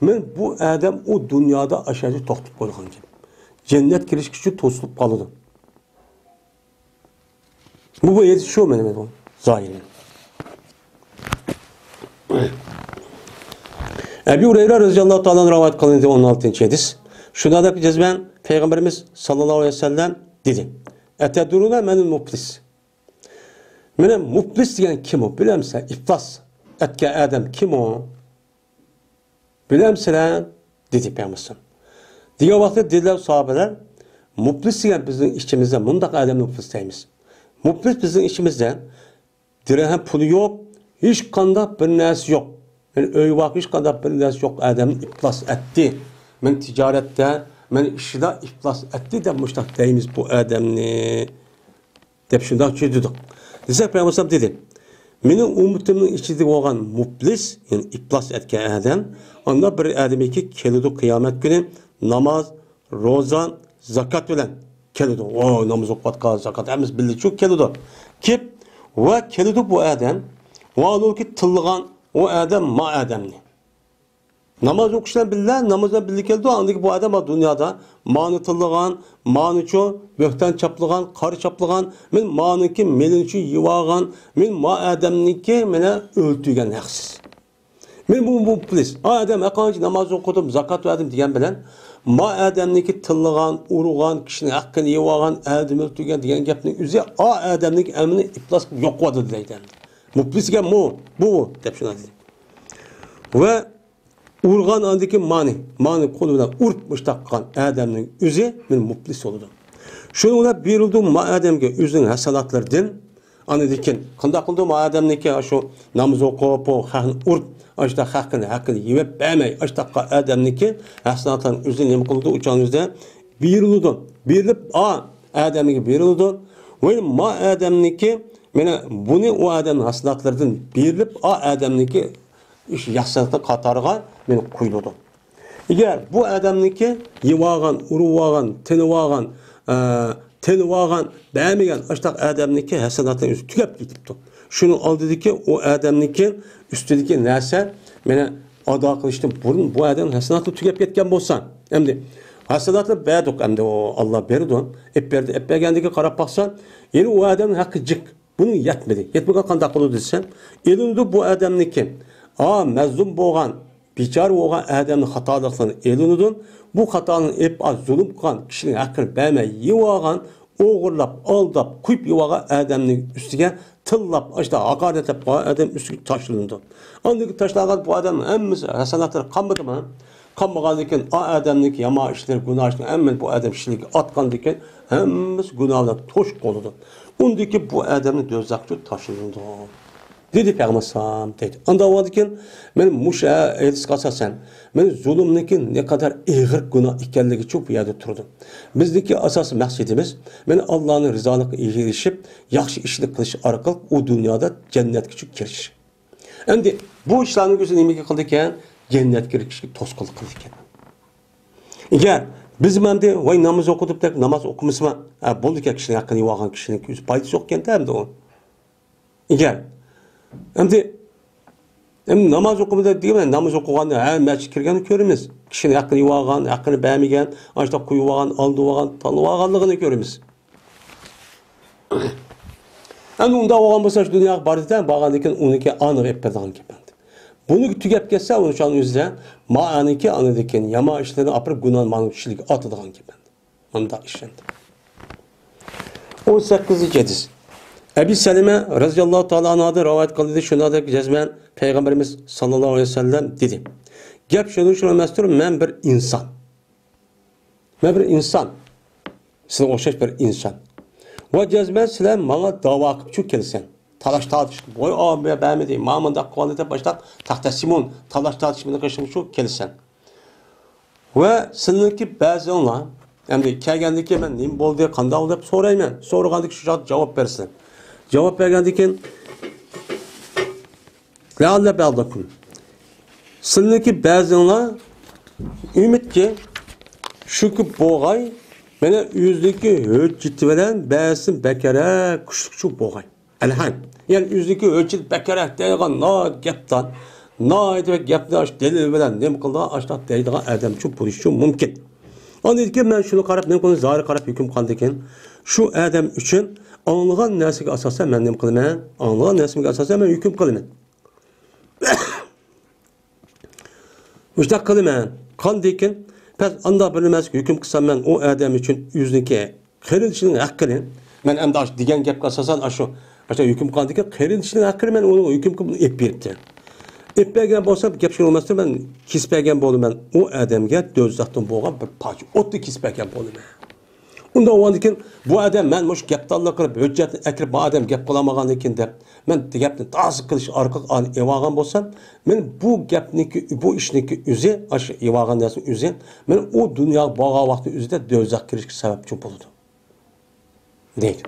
men bu adam o dünyada aşağıya toxtup koyduğum gibi cennet giriş kişi tosulup kalıdı. Bu yetişiyor benim bu zahirin. Ebu Hureyre radıyallahu ta'ala rivayet kılındı 16. hadis. Şuna da cezben Peygamberimiz sallallahu aleyhi ve sellem dedi. Eteduruna menül muflis. Mene muflis diyen kim o? Bilemse iflas etke adam kim o? Bilemse lan dedi Peygamber. Diye vakti dediler sahabeler muflis diyen bizim işimizde mundak adam muflis deyimiz. Muflis bizim işimizde dirhem pulu yok, hiç kanda bir nesi yok. Men öy vakiş kadar bir ders yok adamın iflas etti. Men ticarette, men işide iflas etti de müştak deyimiz bu adamını. Dep şundan çözdük. Desek Peygamber dedi. Menin umutimin içinde olan muflis, yani iflas etken adam, onda bir adamı ki kelidi kıyamet günü namaz, rozan, zakat bilen keladi. O namoz o'qiyotgan, zakat hammasi birlik shu keladi. Kep va keladi bu odam. Valuki tilgan o adam ma adamni. Namaz o'qishdan billah, namozdan birlik keldi. Andaki bu odam dunyoda ma'ni tilgan, ma'ni cho, bo'xtan chaplagan, qari chaplagan, men ma'niki melinchi yivagan, men ma adamniki meni o'ltirgan haqsiz. Men bu plis. Adam aqanchi namoz o'qidim, zakat verdim degan bilan ma adamniki tilgan, urgan, kishining haqqini yivagan, adam o'ltirgan degan gapning o'zi adamniki amini iflos yo'qwadi deydi. Muplisga bu deb shunday. Va urgan andaki mani qo'li bilan urib mushtaqqa adamning o'zi men muplis bo'ldim. Shuni ular berildi ma adamga o'zining hasalatlaridan ana dekin qanday qildi ma adamniki shu namoz o'qib, xalqni urib, ashta haqqini yeb bermay, ashtaqqa adamniki hasalatlarni o'zini nima qildi uchanizda berildi. Berilib adamga berildi. Va ma adamniki meni buni o adamning hasalatlaridan berilib adamniki ish yaxshilikni qatoriga men qo'yildim. Agar bu odamniki yevagan, urvagan, tinivagan, bermagan ashtaq odamniki hasanatdan o'zi tugab ketibdi. Shuni oldidiki o odamniki ustidagi narsa meni ado qilishdan burun bu odam hasanatni tugab ketgan bo'lsa, endi hasanatni berdik, endi Alloh berdi, bergandagi qarab baqsa, endi u odam haqqi jiq. Bunu yetmedi. Yetmeden qanday qildi desem, elinde bu odamniki mazlum bo'lgan, bichar bo'lgan odamning xatoliklarini elinudun, bu xatoni zulm qilgan kishining haqqini bermay yevagan, o'g'irlab, aldab, quyib yevagan odamning ustiga tillab, ashta haqoratlab qo'ygan odam ustiga tashlandi. Andagi tashlagan bu odamning hammasi hasanatlari qanmadimi? Qanmagandan keyin odamniki yomon ishlar, gunoh ishlar, hamma bu odam kishilik atgandan keyin hammasi gunohdan to'sh qoldi. Undaki bu adamni do'zaxga tashlandi. Dedi Peygamber dedi. Anda varken men muşa elis asasen men zulümniki ne kadar ağır günah ekanligi çok bir yerde turdu. Bizdeki asas maqsadimiz men Allah'ın rızalığına erişip yaxshi ishlik qilish orqali u dunyoda jannatga kirish. Endi bu ishlarni o'zi nimaga qildi ekan? Jannatga kirishga to'sqinlik qildi ekan. Agar biz mende voy namoz o'qidib deb namoz o'qimasman, bo'ldi ki kishining haqqini yeg'an kishining o'zi foydasi yo'q ekan endi u. Agar endi namoz o'qimada degan namoz o'qiganda masjidga kirganini ko'ramiz. Kishining haqqini yeg'an, haqqini bermagan, ashta qo'yib olgan, oldi olgan, tanib olganligini ko'ramiz. Endi unda olgan bo'lsa shu dunyoga bordidan borgandan keyin uniki aniq ep bergan gap. Bunu tugab ketsa, uni uchun o'zida ma'aniki anidikin, yomon ishlarni olib gunoh ma'nushilik otadigan gap. Bunda ishlanadi. 18-hadis. Abi Salime radhiyallohu ta'ala anhadan rivoyat qildi, shunday jazman Payg'ambarimiz sallallohu alayhi vasallam dedi. Gap shuni emasdir, men bir inson. Men bir inson. Siz o'xshash bir inson. Va jazman sizlar menga da'vo qilib kelsan. Talaş tartış, boy abi beğenmedi, mamında kualite başta tahta simon talaş tartışmını kaçırmış şu kelisen. Ve sizinki bazı onlar, yani kelgendeki ben neyim bol diye kandal deyip sorayım ben. Sorgandaki şu cevap versin. Cevap vergendeki Lealla beldakum. Sizinki bazı onlar ümit ki şu ki boğay bana yüzdeki hücceti veren beğensin bekere kuşlukçu boğay. Elhan. Yani yüzdeki ölçüt bekerek deygan gaptan, etmek gapni delil bilan nem qildi, ashtat deydigan adam uchun bo'lishi mumkin. Ondan men shuni qarab, men buni zahir qarab hukm qildim ekan, shu adam uchun anlagan narsaga asosan men nem qilaman, anlagan narsaga asosan men hukm qilaman. Mushtaq qilaman. Qanday ekan, pes anda bilmas hukm qilsam men o adam uchun yüzdeki qirilishning haqqini men endi degan gapga asosan shu başta hüküm kaldı ki, kayrin içinden hakkını ben onu hüküm kılıp epirdi. Epbergen bolsa gap şey olmazsa ben kisbergen bolum ben o adamga dözzaktın boğan bir parça otlu kisbergen bolum ben. Onda o andikin bu adam ben muş gaptallık kılıp hüccetini ekirip bu adam gap bulamagan ekin de ben gapni tasık kılış arka evagan bolsam ben bu gapniki bu işniki üze aşı evagan dersin üze ben o dünya bağa vakti üzde dözzak kirişki sebepçi buldu. Değil.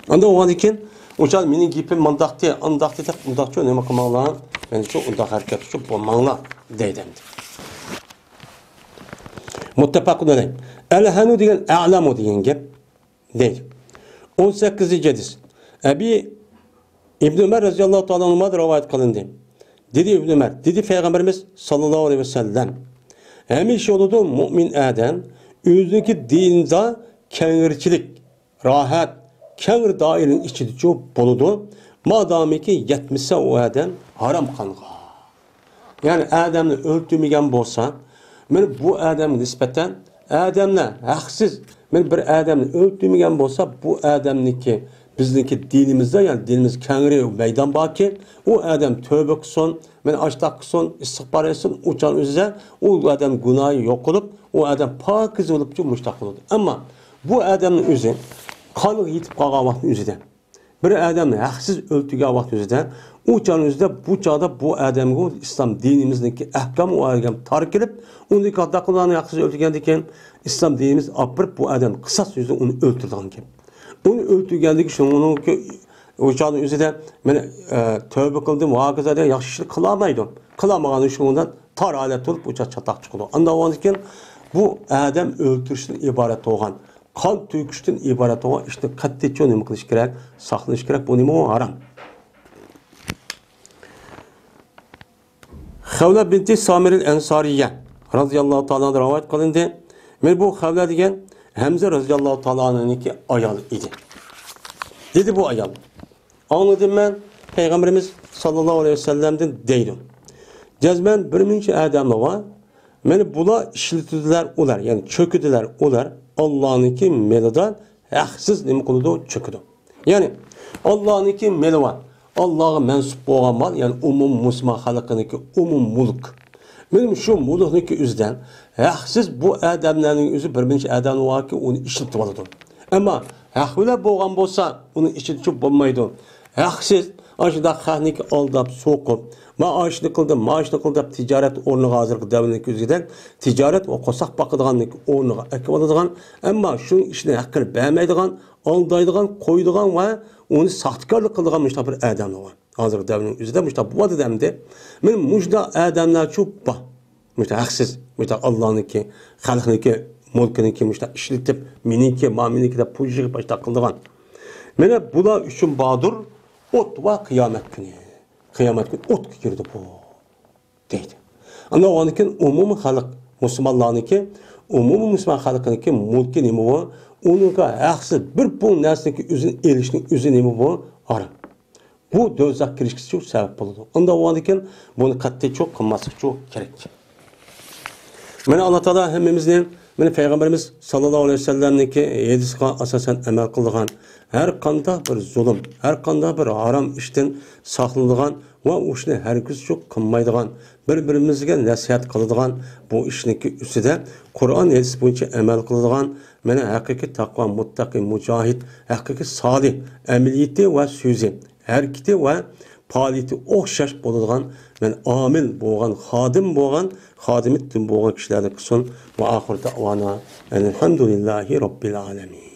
Onda o andikin Uçal mening gapim mandaqti, andaqti deb undaqcha nima qilmoqlar? Men shu undaq harakat qilib bo'lmanglar deydi. Muttafaqun alayh. Alhanu degan a'lamu degan gap. Değil. 18. hadis. Ebi İbn Ömer radıyallahu ta'ala anhuma rivayet kılındı. Dedi İbn Ömer, dedi Peygamberimiz sallallahu aleyhi ve sellem. Hemiş oludu mümin adam özündeki dininde kengirçilik, rahat, kengir dairenin içinde çok boludu. Madami ki yetmişse o adam haram kanıga. Yani adamını öldürmeyen bolsa, men bu adamın nispeten adamla haksız, men bir adamını öldürmeyen bolsa bu adamniki bizdeki dinimizde yani dinimiz kengiri meydan baki o adam tövbe kılsın, men açtak kılsın, istiğfar etsin, uçan üzere o adam günahı yok olup o adam pakiz olup müştak olur. Ama bu adamın özü kanı yitip kalgan vaktin özüde. Bir adamı haksız öldürgen vaktin özüde o çağın özüde bu çağda bu adamı İslam dinimizdeki ahkam o ahkam tarih edip ondaki hatta kulağını haksız öldürgendiyken İslam dinimiz apırıp bu adam kısas yüzde onu öldürdüğün gibi. Onu öldürgendiki için onun o çağın özüde ben tövbe kıldım, muhakaza eden yakışıklı kılamaydım. Kılamaganın şundan tar alet olup uçak çatak çıkıldı. Anda o anken bu adam öldürüşten ibaret olan, kan tüyküşten ibaret olan işte katliçi onu kılış gerek, saklanış gerek, bu nime haram. Havla binti Samir'in Ensariye radıyallahu ta'ala rivayet kılındı. Men bu Havla degen Hamza radıyallahu ta'ala'nın ki ayal idi. Dedi bu ayal. Anladım ben Peygamberimiz sallallahu aleyhi ve sellem'den deydim. Cezmen bir minçe adamı var. Meni bula işletildiler olar. Yani çöküdüler olar. Allah'ınki meladan haksız nemi kılıdı çöküdü. Yani Allah'ınki meli var. Allah'a mensup olan mal yani Müslüman halkınınki mulk. Benim şu mulk'nınki üzden haksız bu adamların üzü bir minçe adamı var ki onu işletip aldı. Ama hakvile boğan bolsa onu işletip olmaydı. Haksız aşıda xahniki aldap soğukup maaşını kıldı ticaret ornuğa hazırlık devletlik yüzgeden ticaret o kosak bakıdığanlık ornuğa ekip alıdığan ama şunun işine hakkını beğenmeydiğen aldaydıgan koyduğan ve onu sahtkarlık kıldığan müştah bir adamlı var. Hazırlık devletlik yüzgeden müştah bu adamda benim müştah adamlar çok bah. Müştah haksız. Müştah Allah'ınki, halkınki, mulkınki müştah işletip mininki, maminiki de pujik başta kıldığan. Mene bula üçün bağdır ot va kıyamet günü. Kıyamet günü ot girdi bu. Deydi. Ama o anıkin umum halk Müslümanlarınki, umum Müslüman halkınki mulki nemi bu. Onunka haksız bir bu nesneki üzün erişinin üzün nemi bu haram. Bu dözak girişkisi çok sebep oldu. Onda o anıkin bunu katli çok kılması çok gerek. Mene Allah Teala hemimizin Mene Peygamberimiz sallallahu aleyhi ve sellem'deki yedisine asasen emel kıldığan her kanda bir zulüm, her kanda bir haram işten saklanıdığan ve o işini herkes çok kınmaydıgan, birbirimizge nasihat kılıdığan bu işinki üstüde Kur'an yedisi boyunca emel kıldığan mene hakiki takva, muttaki, mücahit, hakiki salih, emeliyeti ve sözü, hareketi ve faaliyeti okşaş bolğan, men amil bolğan, xadim bolğan, xadimittin bolğan kişilerden kısın ve ahir davana elhamdülillahi rabbil alemin.